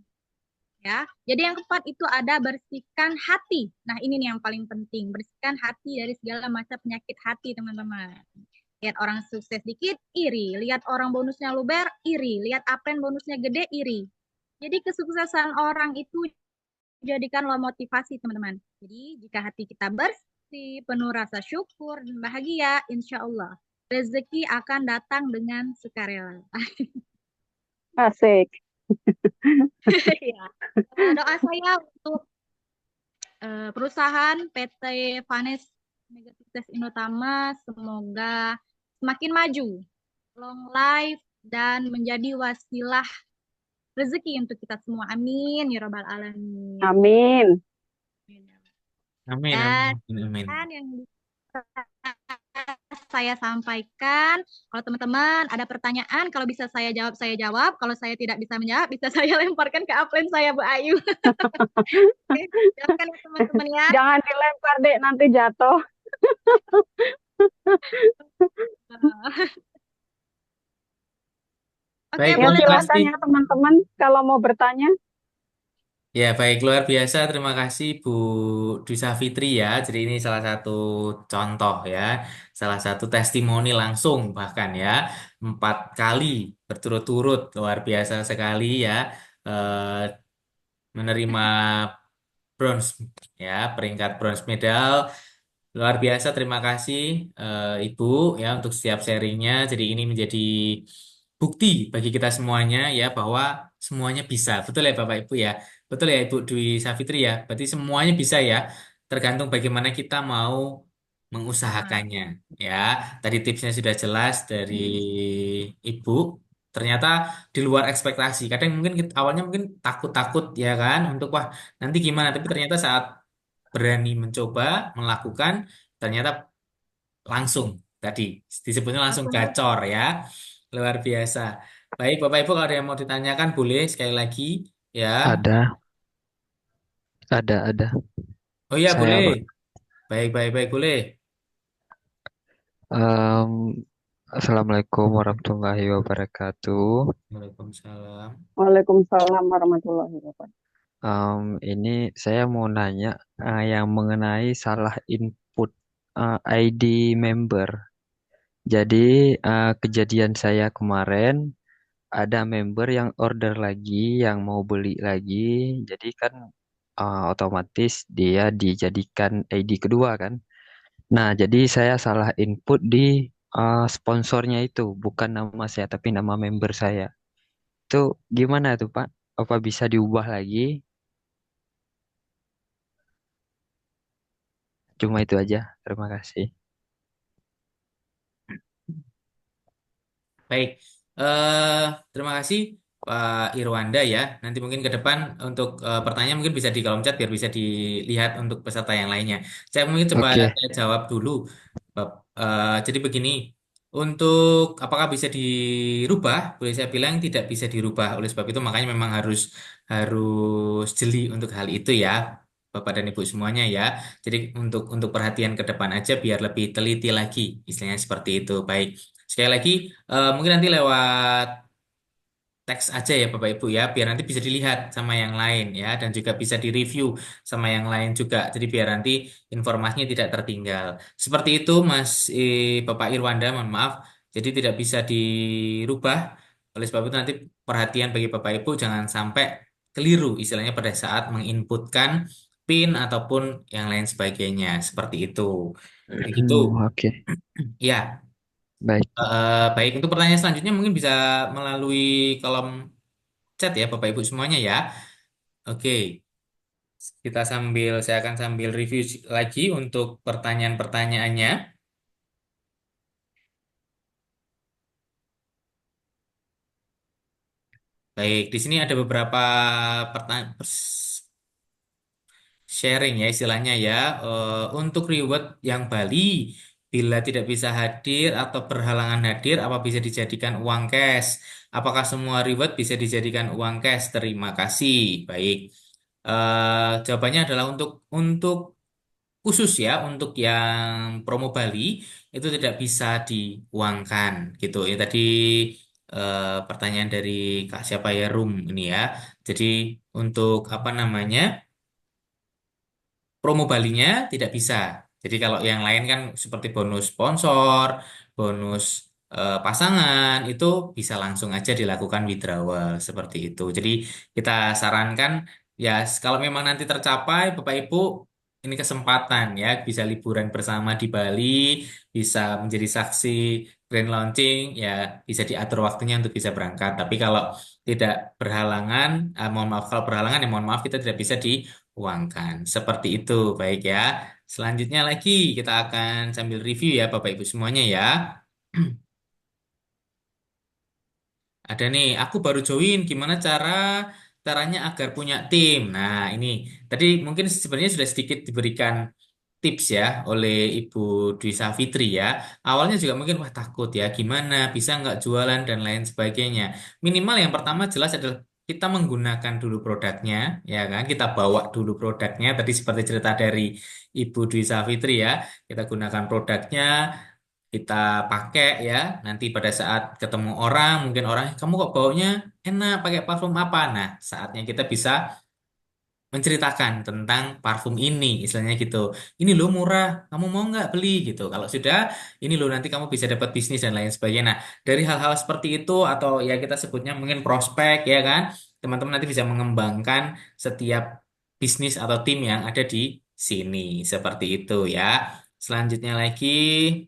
Ya. Jadi yang keempat itu ada bersihkan hati. Nah, ini nih yang paling penting, bersihkan hati dari segala macam penyakit hati, teman-teman. Lihat orang sukses dikit, iri. Lihat orang bonusnya luber, iri. Lihat apren bonusnya gede, iri. Jadi kesuksesan orang itu jadikanlah motivasi, teman-teman. Jadi jika hati kita bersih, penuh rasa syukur dan bahagia, insya Allah rezeki akan datang dengan sukarela. Asik. Ya. Doa saya untuk perusahaan PT Vanes Mega Sukses Indotama semoga semakin maju, long life, dan menjadi wasilah rezeki untuk kita semua. Amin ya robbal alamin. Amin. Amin, Dan amin, amin. yang bisa saya sampaikan, kalau teman-teman ada pertanyaan, kalau bisa saya jawab, saya jawab. Kalau saya tidak bisa menjawab, bisa saya lemparkan ke upline saya, Bu Ayu. Oke, silakan ya teman-teman ya. Jangan dilempar dek, nanti jatuh. Oke, Baik, Ya boleh terima silakan kasih. ya teman-teman kalau mau bertanya. Ya, baik, luar biasa. Terima kasih Bu Dwi Savitri ya. Jadi ini salah satu contoh ya, salah satu testimoni langsung bahkan ya, 4 kali berturut-turut, luar biasa sekali ya, eh, menerima bronze ya, peringkat bronze medal. Luar biasa, terima kasih Ibu ya untuk setiap sharingnya. Jadi ini menjadi bukti bagi kita semuanya ya bahwa semuanya bisa. Betul ya Bapak Ibu ya. Betul ya Ibu Dwi Savitri ya. Berarti semuanya bisa ya. Tergantung bagaimana kita mau mengusahakannya ya. Tadi tipsnya sudah jelas dari Ibu. Ternyata di luar ekspektasi. Kadang mungkin awalnya mungkin takut-takut ya kan untuk wah nanti gimana. Tapi ternyata saat berani mencoba melakukan ternyata langsung tadi disebutnya langsung gacor ya, luar biasa. Baik Bapak Ibu kalau ada yang mau ditanyakan boleh sekali lagi ya. Ada. Oh iya Saya, boleh. Pak. Baik baik baik boleh. Em, Assalamualaikum warahmatullahi wabarakatuh. Waalaikumsalam. Waalaikumsalam warahmatullahi wabarakatuh. Ini saya mau nanya yang mengenai salah input ID member. Jadi kejadian saya kemarin ada member yang order lagi, yang mau beli lagi. Jadi kan otomatis dia dijadikan ID kedua kan. Nah, jadi saya salah input di sponsornya itu, bukan nama saya, tapi nama member saya. Itu gimana tuh, Pak? Apa bisa diubah lagi? Cuma itu aja. Terima kasih. Baik, eh terima kasih Pak Irwanda ya. Nanti mungkin ke depan untuk pertanyaan mungkin bisa di kolom chat biar bisa dilihat untuk peserta yang lainnya. Saya mungkin coba Oke. saya jawab dulu. Jadi begini, untuk apakah bisa dirubah? Boleh saya bilang tidak bisa dirubah. Oleh sebab itu makanya memang harus jeli untuk hal itu ya. Bapak dan Ibu semuanya ya. Jadi untuk perhatian ke depan aja biar lebih teliti lagi, istilahnya seperti itu. Baik. Sekali lagi, mungkin nanti lewat teks aja ya Bapak Ibu ya, biar nanti bisa dilihat sama yang lain ya, dan juga bisa direview sama yang lain juga. Jadi biar nanti informasinya tidak tertinggal. Seperti itu Bapak Irwanda, mohon maaf. Jadi tidak bisa dirubah. Oleh sebab itu nanti perhatian bagi Bapak Ibu jangan sampai keliru istilahnya pada saat menginputkan PIN ataupun yang lain sebagainya. Seperti itu. Begitu. Oke. Ya. Baik. Baik, untuk pertanyaan selanjutnya mungkin bisa melalui kolom chat ya Bapak Ibu semuanya ya. Oke, saya akan sambil review lagi untuk pertanyaan-pertanyaannya. Baik, di sini ada beberapa pertanyaan sharing ya istilahnya ya. Untuk reward yang Bali, bila tidak bisa hadir atau berhalangan hadir, apa bisa dijadikan uang cash? Apakah semua reward bisa dijadikan uang cash? Terima kasih. Baik. Jawabannya adalah untuk khusus ya untuk yang promo Bali itu tidak bisa diuangkan gitu ya tadi pertanyaan dari Kak siapa ya Rum ini ya. Jadi untuk apa namanya promo Balinya tidak bisa. Jadi kalau yang lain kan seperti bonus sponsor, bonus pasangan itu bisa langsung aja dilakukan withdrawal seperti itu. Jadi kita sarankan ya kalau memang nanti tercapai Bapak Ibu ini kesempatan ya bisa liburan bersama di Bali, bisa menjadi saksi grand launching ya bisa diatur waktunya untuk bisa berangkat. Tapi kalau tidak berhalangan, mohon maaf kalau berhalangan ya mohon maaf kita tidak bisa diuangkan. Seperti itu, baik ya. Selanjutnya lagi kita akan sambil review ya Bapak Ibu semuanya ya. Ada nih, aku baru join. Gimana caranya agar punya tim? Nah, ini tadi mungkin sebenarnya sudah sedikit diberikan tips ya oleh Ibu Dwi Savitri ya. Awalnya juga mungkin wah takut ya, gimana bisa nggak jualan dan lain sebagainya. Minimal yang pertama jelas adalah kita menggunakan dulu produknya, ya kan? Kita bawa dulu produknya. Tadi seperti cerita dari Ibu Dwi Savitri ya, kita gunakan produknya, kita pakai ya. Nanti pada saat ketemu orang, mungkin orang, kamu kok baunya enak, pakai parfum apa? Nah, saatnya kita bisa menceritakan tentang parfum ini, istilahnya gitu. Ini lo murah, kamu mau nggak beli gitu. Kalau sudah, ini lo nanti kamu bisa dapat bisnis dan lain sebagainya. Nah, dari hal-hal seperti itu atau ya kita sebutnya mungkin prospek ya kan, teman-teman nanti bisa mengembangkan setiap bisnis atau tim yang ada di sini. Seperti itu ya. Selanjutnya lagi.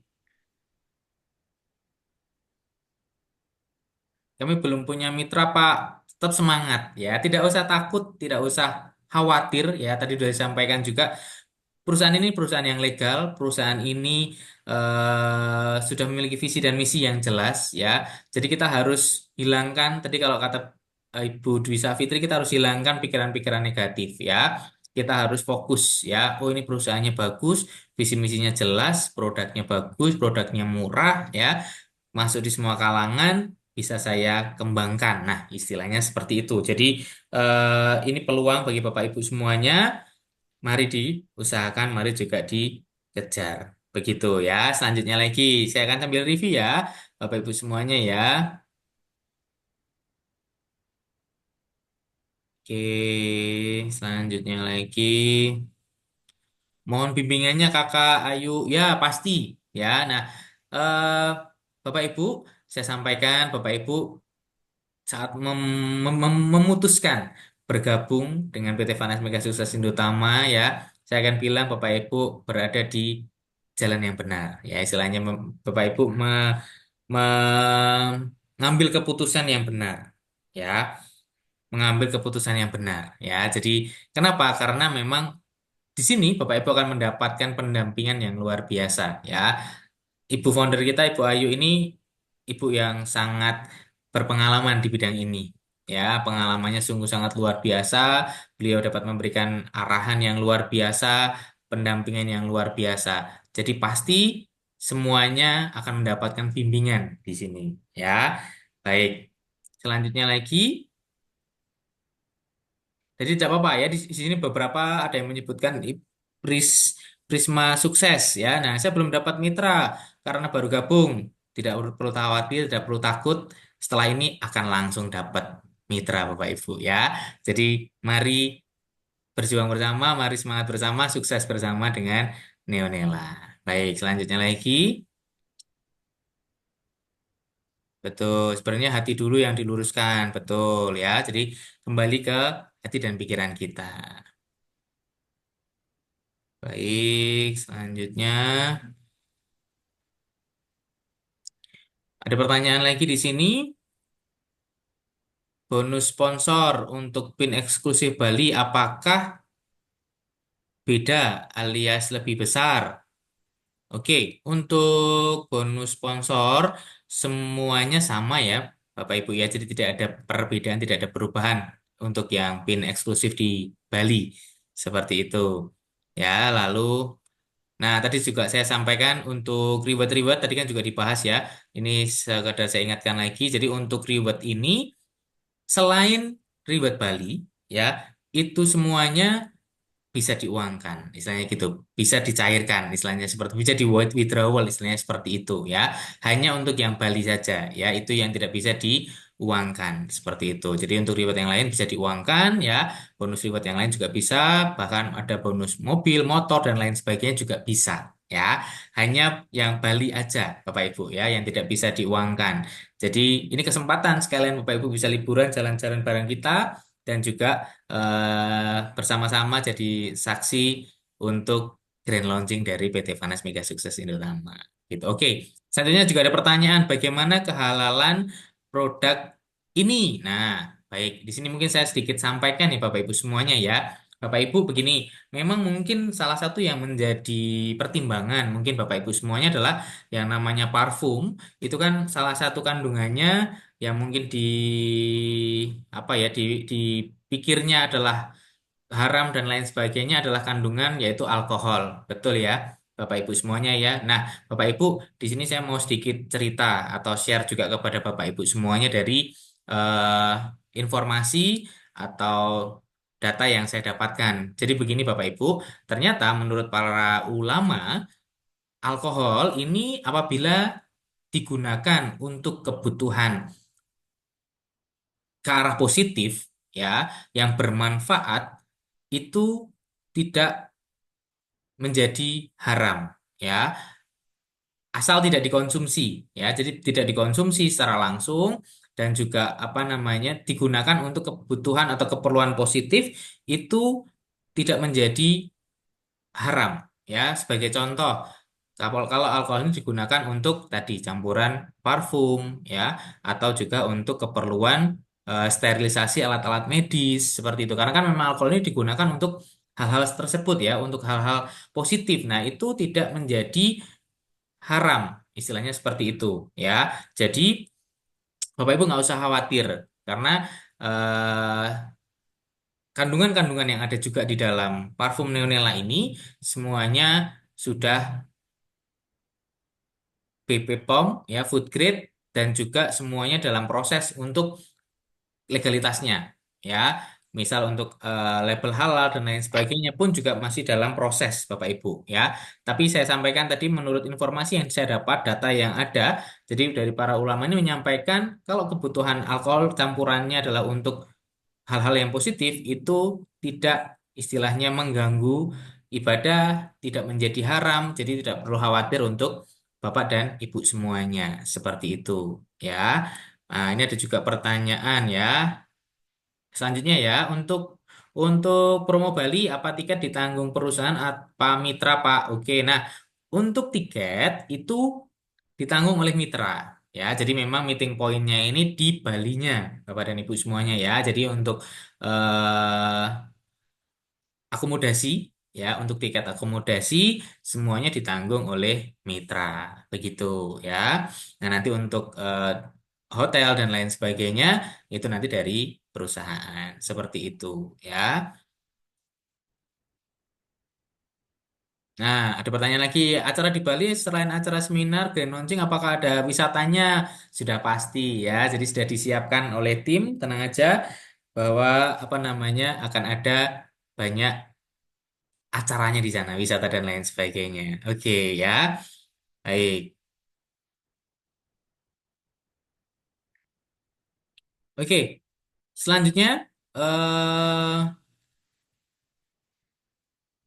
Kami belum punya mitra, Pak. Tetap semangat ya. Tidak usah takut, tidak usah khawatir ya. Tadi sudah disampaikan juga perusahaan ini perusahaan yang legal, perusahaan ini sudah memiliki visi dan misi yang jelas ya. Jadi kita harus hilangkan tadi kalau kata Ibu Dwi Savitri kita harus hilangkan pikiran-pikiran negatif ya. Kita harus fokus ya. Oh ini perusahaannya bagus, visi misinya jelas, produknya bagus, produknya murah ya masuk di semua kalangan bisa saya kembangkan. Nah, istilahnya seperti itu. Jadi ini peluang bagi Bapak Ibu semuanya. Mari diusahakan, mari juga dikejar. Begitu ya. Selanjutnya lagi, saya akan sambil review ya, Bapak Ibu semuanya ya. Oke, selanjutnya lagi. Mohon bimbingannya Kakak Ayu. Ya, pasti ya. Nah, eh, Bapak Ibu, saya sampaikan Bapak Ibu saat memutuskan bergabung dengan PT Vanas Mega Sukses Indotama ya, saya akan bilang Bapak Ibu berada di jalan yang benar. Ya, istilahnya Bapak Ibu mengambil keputusan yang benar. Ya, mengambil keputusan yang benar. Ya, jadi kenapa? Karena memang di sini Bapak Ibu akan mendapatkan pendampingan yang luar biasa ya. Ibu founder kita, Ibu Ayu ini ibu yang sangat berpengalaman di bidang ini. Ya, pengalamannya sungguh sangat luar biasa. Beliau dapat memberikan arahan yang luar biasa, pendampingan yang luar biasa. Jadi pasti semuanya akan mendapatkan bimbingan di sini. Ya, baik. Selanjutnya lagi. Jadi tidak apa-apa ya di sini beberapa ada yang menyebutkan Prisma sukses ya. Nah, saya belum dapat mitra karena baru gabung. Tidak perlu khawatir, tidak perlu takut. Setelah ini akan langsung dapat mitra Bapak Ibu ya. Jadi mari berjuang bersama, mari semangat bersama, sukses bersama dengan Neonela. Baik, selanjutnya lagi. Betul, sebenarnya hati dulu yang diluruskan, betul ya. Jadi kembali ke hati dan pikiran kita. Baik, selanjutnya ada pertanyaan lagi di sini. Bonus sponsor untuk PIN eksklusif Bali apakah beda alias lebih besar? Oke, untuk bonus sponsor semuanya sama ya, Bapak Ibu ya. Jadi tidak ada perbedaan, tidak ada perubahan untuk yang PIN eksklusif di Bali. Seperti itu. Ya, lalu nah, tadi juga saya sampaikan untuk reward-reward tadi kan juga dibahas ya. Ini sekedar saya ingatkan lagi. Jadi untuk reward ini selain reward Bali ya, itu semuanya bisa diuangkan, istilahnya gitu, bisa dicairkan, istilahnya seperti bisa di withdrawal, istilahnya seperti itu ya. Hanya untuk yang Bali saja ya, itu yang tidak bisa diuangkan seperti itu. Jadi untuk reward yang lain bisa diuangkan ya, bonus reward yang lain juga bisa, bahkan ada bonus mobil, motor dan lain sebagainya juga bisa ya. Hanya yang Bali aja, Bapak Ibu ya, yang tidak bisa diuangkan. Jadi ini kesempatan sekalian Bapak Ibu bisa liburan, jalan-jalan bareng kita dan juga bersama-sama jadi saksi untuk grand launching dari PT Vanas Mega Sukses Indotama. Gitu. Oke, selanjutnya juga ada pertanyaan bagaimana kehalalan produk ini. Nah, baik, di sini mungkin saya sedikit sampaikan nih Bapak Ibu semuanya ya. Bapak Ibu begini, memang mungkin salah satu yang menjadi pertimbangan mungkin Bapak Ibu semuanya adalah yang namanya parfum itu kan salah satu kandungannya yang mungkin di apa ya dipikirnya adalah haram dan lain sebagainya adalah kandungan yaitu alkohol. Betul ya, Bapak Ibu semuanya ya. Nah, Bapak Ibu, di sini saya mau sedikit cerita atau share juga kepada Bapak Ibu semuanya dari eh, informasi atau data yang saya dapatkan. Jadi begini Bapak Ibu, ternyata menurut para ulama, alkohol ini apabila digunakan untuk kebutuhan ke arah positif ya, yang bermanfaat itu tidak menjadi haram ya, asal tidak dikonsumsi ya. Jadi tidak dikonsumsi secara langsung dan juga apa namanya digunakan untuk kebutuhan atau keperluan positif itu tidak menjadi haram ya. Sebagai contoh, kalau alkohol ini digunakan untuk tadi campuran parfum ya atau juga untuk keperluan sterilisasi alat-alat medis seperti itu. Karena kan memang alkohol ini digunakan untuk hal-hal tersebut ya, untuk hal-hal positif. Nah, itu tidak menjadi haram, istilahnya seperti itu ya. Jadi Bapak Ibu nggak usah khawatir karena eh, kandungan-kandungan yang ada juga di dalam parfum Neonella ini semuanya sudah BPOM ya, food grade dan juga semuanya dalam proses untuk legalitasnya ya. Misal untuk label halal dan lain sebagainya pun juga masih dalam proses Bapak Ibu ya. Tapi saya sampaikan tadi menurut informasi yang saya dapat, data yang ada, jadi dari para ulama ini menyampaikan kalau kebutuhan alkohol campurannya adalah untuk hal-hal yang positif itu tidak istilahnya mengganggu ibadah, tidak menjadi haram, jadi tidak perlu khawatir untuk Bapak dan Ibu semuanya seperti itu ya. Nah, ini ada juga pertanyaan ya. Selanjutnya ya, untuk promo Bali apa tiket ditanggung perusahaan apa mitra Pak? Oke, nah untuk tiket itu ditanggung oleh mitra ya. Jadi memang meeting pointnya ini di Balinya, Bapak dan Ibu semuanya ya. Jadi untuk akomodasi ya untuk tiket akomodasi semuanya ditanggung oleh mitra, begitu ya. Nah, nanti untuk hotel dan lain sebagainya itu nanti dari perusahaan, seperti itu ya. Nah, ada pertanyaan lagi, acara di Bali selain acara seminar, grand launching, apakah ada wisatanya? Sudah pasti ya, jadi sudah disiapkan oleh tim, tenang aja bahwa apa namanya akan ada banyak acaranya di sana, wisata dan lain sebagainya. Oke ya, baik. Oke, selanjutnya eh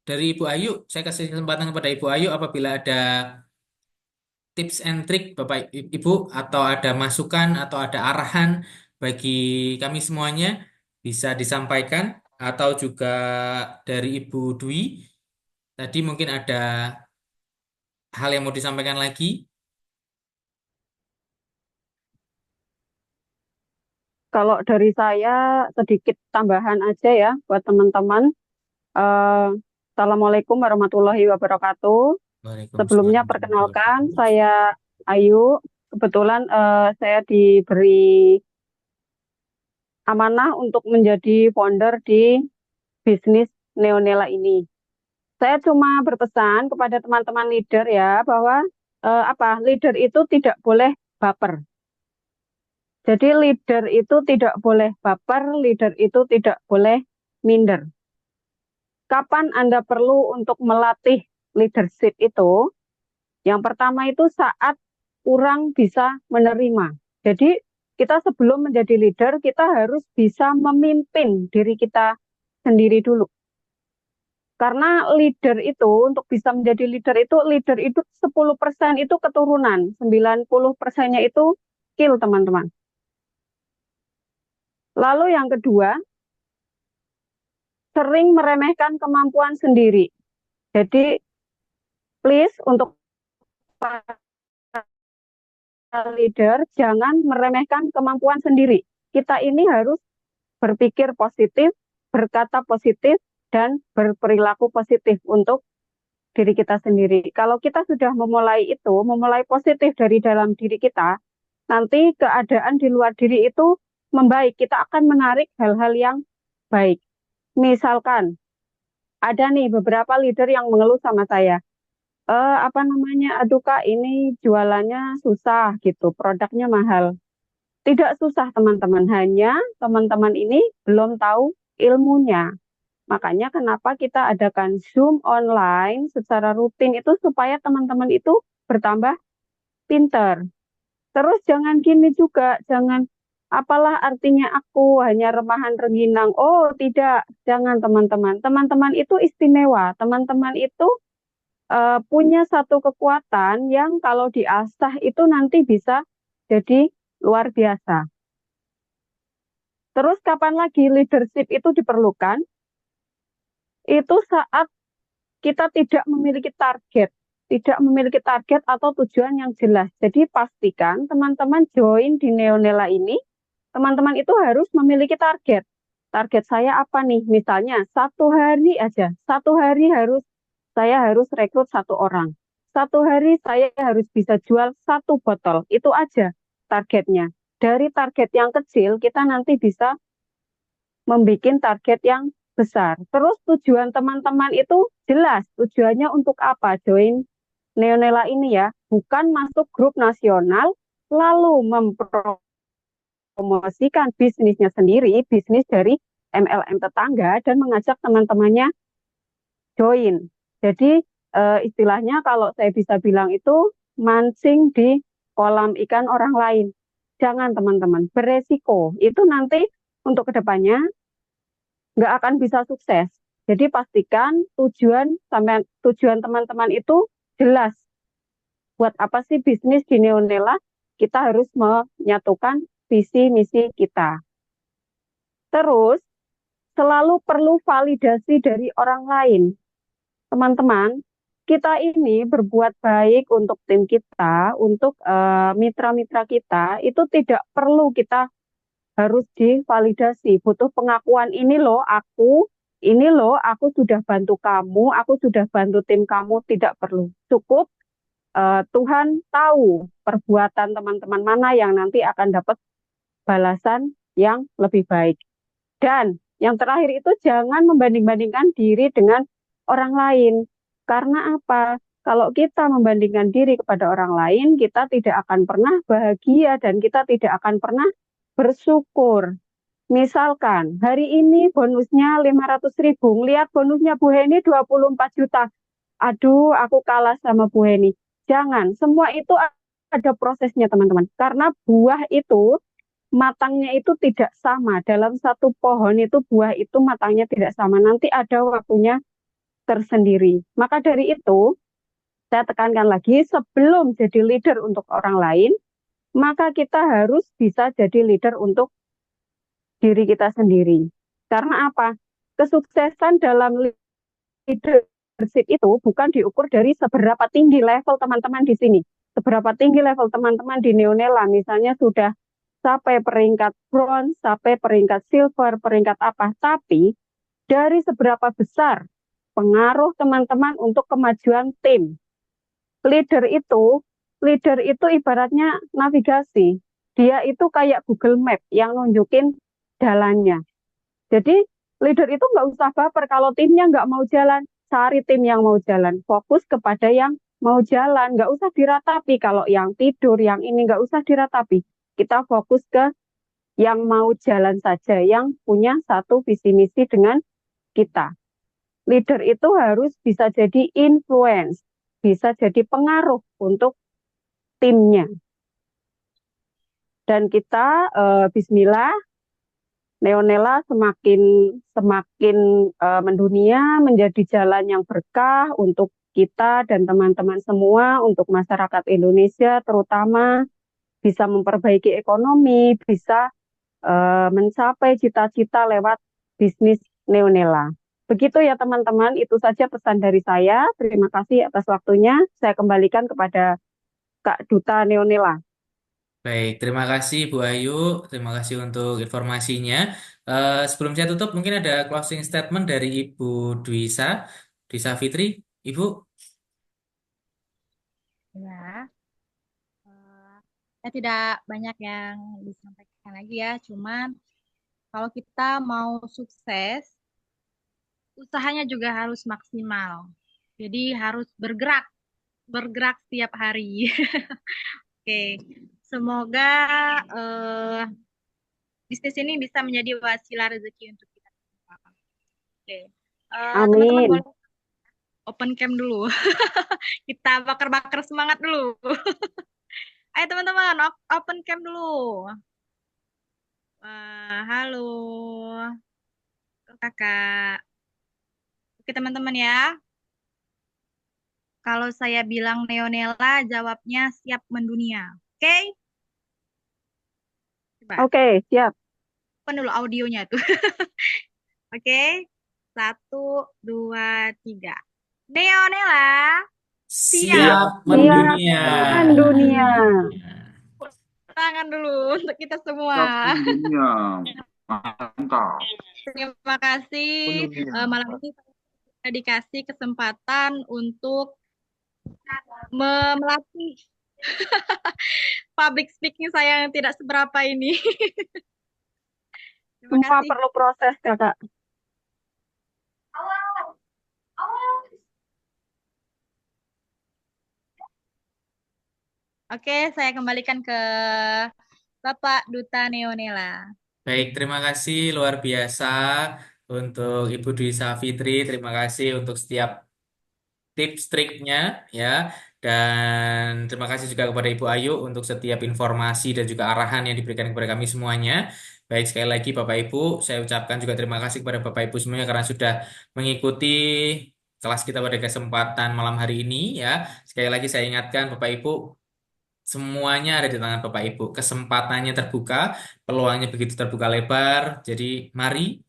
dari Ibu Ayu, saya kasih kesempatan kepada Ibu Ayu apabila ada tips and trick Bapak Ibu atau ada masukan atau ada arahan bagi kami semuanya bisa disampaikan atau juga dari Ibu Dwi tadi mungkin ada hal yang mau disampaikan lagi. Kalau dari saya sedikit tambahan aja ya buat teman-teman. Eh, Assalamualaikum warahmatullahi wabarakatuh. Sebelumnya Waalaikumsalam warahmatullahi perkenalkan, wabarakatuh. saya Ayu. Kebetulan saya diberi amanah untuk menjadi founder di bisnis Neonela ini. Saya cuma berpesan kepada teman-teman leader ya bahwa leader itu tidak boleh baper. Jadi leader itu tidak boleh baper, leader itu tidak boleh minder. Kapan Anda perlu untuk melatih leadership itu? Yang pertama itu saat kurang bisa menerima. Jadi kita sebelum menjadi leader, kita harus bisa memimpin diri kita sendiri dulu. Karena leader itu, untuk bisa menjadi leader itu 10% itu keturunan, 90%-nya itu skill, teman-teman. Lalu yang kedua, sering meremehkan kemampuan sendiri. Jadi, please untuk leader, jangan meremehkan kemampuan sendiri. Kita ini harus berpikir positif, berkata positif, dan berperilaku positif untuk diri kita sendiri. Kalau kita sudah memulai itu, memulai positif dari dalam diri kita, nanti keadaan di luar diri itu membaik. Kita akan menarik hal-hal yang baik. Misalkan, ada nih beberapa leader yang mengeluh sama saya. Aduh Kak, ini jualannya susah gitu, produknya mahal. Tidak susah teman-teman, hanya teman-teman ini belum tahu ilmunya. Makanya kenapa kita adakan Zoom online secara rutin itu supaya teman-teman itu bertambah pinter. Terus jangan gini juga, jangan apalah artinya aku hanya remahan rengginang. Oh tidak, jangan teman-teman. Teman-teman itu istimewa, teman-teman itu punya satu kekuatan yang kalau diasah itu nanti bisa jadi luar biasa. Terus kapan lagi leadership itu diperlukan? Itu saat kita tidak memiliki target atau tujuan yang jelas. Jadi pastikan teman-teman join di Neonela ini, teman-teman itu harus memiliki target. Target saya apa nih? Misalnya satu hari aja, saya harus rekrut satu orang. Satu hari saya harus bisa jual satu botol. Itu aja targetnya. Dari target yang kecil, kita nanti bisa membuat target yang besar. Terus tujuan teman-teman itu jelas. Tujuannya untuk apa? Join Neonela ini ya. Bukan masuk grup nasional, lalu mempromosikan bisnisnya sendiri, bisnis dari MLM tetangga, dan mengajak teman-temannya join. Jadi istilahnya kalau saya bisa bilang itu mancing di kolam ikan orang lain. Jangan teman-teman, beresiko. Itu nanti untuk kedepannya nggak akan bisa sukses. Jadi pastikan tujuan teman-teman itu jelas. Buat apa sih bisnis di Neonela? Kita harus menyatukan visi misi kita. Terus selalu perlu validasi dari orang lain. Teman-teman, kita ini berbuat baik untuk tim kita, untuk mitra-mitra kita, itu tidak perlu kita harus divalidasi. Butuh pengakuan, ini loh aku ini loh, aku sudah bantu kamu, aku sudah bantu tim kamu, tidak perlu. Cukup Tuhan tahu perbuatan teman-teman mana yang nanti akan dapat balasan yang lebih baik. Dan yang terakhir itu jangan membanding-bandingkan diri dengan orang lain. Karena apa? Kalau kita membandingkan diri kepada orang lain, kita tidak akan pernah bahagia dan kita tidak akan pernah bersyukur. Misalkan hari ini bonusnya 500.000, lihat bonusnya Bu Heni 24 juta. Aduh, aku kalah sama Bu Heni. Jangan, semua itu ada prosesnya teman-teman. Karena buah itu matangnya itu tidak sama. Dalam satu pohon itu buah itu matangnya tidak sama. Nanti ada waktunya tersendiri. Maka dari itu, saya tekankan lagi, sebelum jadi leader untuk orang lain, maka kita harus bisa jadi leader untuk diri kita sendiri. Karena apa? Kesuksesan dalam leadership itu bukan diukur dari seberapa tinggi level teman-teman di sini. Seberapa tinggi level teman-teman di Neonela, misalnya sudah sampai peringkat bronze, sampai peringkat silver, peringkat apa. Tapi dari seberapa besar pengaruh teman-teman untuk kemajuan tim. Leader itu ibaratnya navigasi. Dia itu kayak Google Map yang nunjukin jalannya. Jadi leader itu nggak usah baper kalau timnya nggak mau jalan. Cari tim yang mau jalan. Fokus kepada yang mau jalan. Nggak usah diratapi. Kalau yang tidur, yang ini nggak usah diratapi. Kita fokus ke yang mau jalan saja. Yang punya satu visi misi dengan kita. Leader itu harus bisa jadi influence. Bisa jadi pengaruh untuk timnya. Dan kita, bismillah, Neonela semakin mendunia, menjadi jalan yang berkah untuk kita dan teman-teman semua, untuk masyarakat Indonesia terutama, bisa memperbaiki ekonomi, bisa mencapai cita-cita lewat bisnis Neonela. Begitu ya teman-teman, itu saja pesan dari saya. Terima kasih atas waktunya. Saya kembalikan kepada Kak Duta Neonela. Baik, terima kasih Bu Ayu. Terima kasih untuk informasinya. Sebelum saya tutup, mungkin ada closing statement dari Ibu Dwisa Fitri. Ibu. Ya, saya tidak banyak yang disampaikan lagi ya. Cuman kalau kita mau sukses, usahanya juga harus maksimal. Jadi harus bergerak setiap hari. Oke, semoga bisnis ini bisa menjadi wasilah rezeki untuk kita semua. Oke, teman-teman Amin. boleh open cam dulu. Kita bakar-bakar semangat dulu. Ayo teman-teman, open cam dulu. Wah, halo kakak. Oke teman-teman ya. Kalau saya bilang Neonela, jawabnya siap mendunia. Oke? Coba Oke, siap. open dulu audionya tuh. Oke, 1, 2, 3. Neonela, siap Siap mendunia. mendunia. tangan dulu untuk kita semua. Dunia. Mantap. Terima kasih malam ini saya dikasih kesempatan untuk melatih public speaking saya yang tidak seberapa ini. Terima Semua kasih. perlu proses, Kakak. Oke, saya kembalikan ke Bapak Duta Neonela. Baik, terima kasih luar biasa untuk Ibu Dwi Safitri. Terima kasih untuk setiap tips triknya ya. Dan terima kasih juga kepada Ibu Ayu untuk setiap informasi dan juga arahan yang diberikan kepada kami semuanya. Baik, sekali lagi Bapak Ibu, saya ucapkan juga terima kasih kepada Bapak Ibu semuanya karena sudah mengikuti kelas kita pada kesempatan malam hari ini ya. Sekali lagi saya ingatkan Bapak Ibu, semuanya ada di tangan Bapak Ibu. Kesempatannya terbuka, peluangnya begitu terbuka lebar. Jadi mari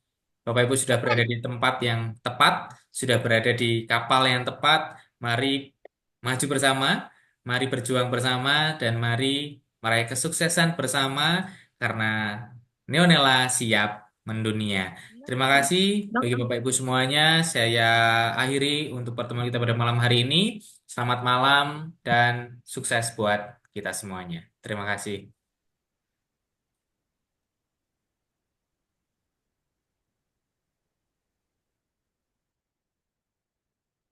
Bapak Ibu sudah berada di tempat yang tepat, sudah berada di kapal yang tepat. Mari maju bersama, mari berjuang bersama, dan mari meraih kesuksesan bersama karena Neonela siap mendunia. Terima kasih bagi Bapak Ibu semuanya. Saya akhiri untuk pertemuan kita pada malam hari ini. Selamat malam dan sukses buat kita semuanya. Terima kasih.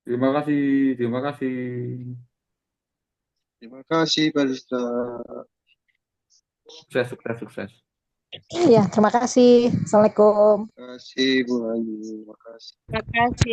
Terima kasih, terima kasih. Terima kasih, Barista. Sukses, sukses, sukses. Iya, terima kasih. Assalamualaikum. Terima kasih, Bu Ayu. Terima kasih. Terima kasih.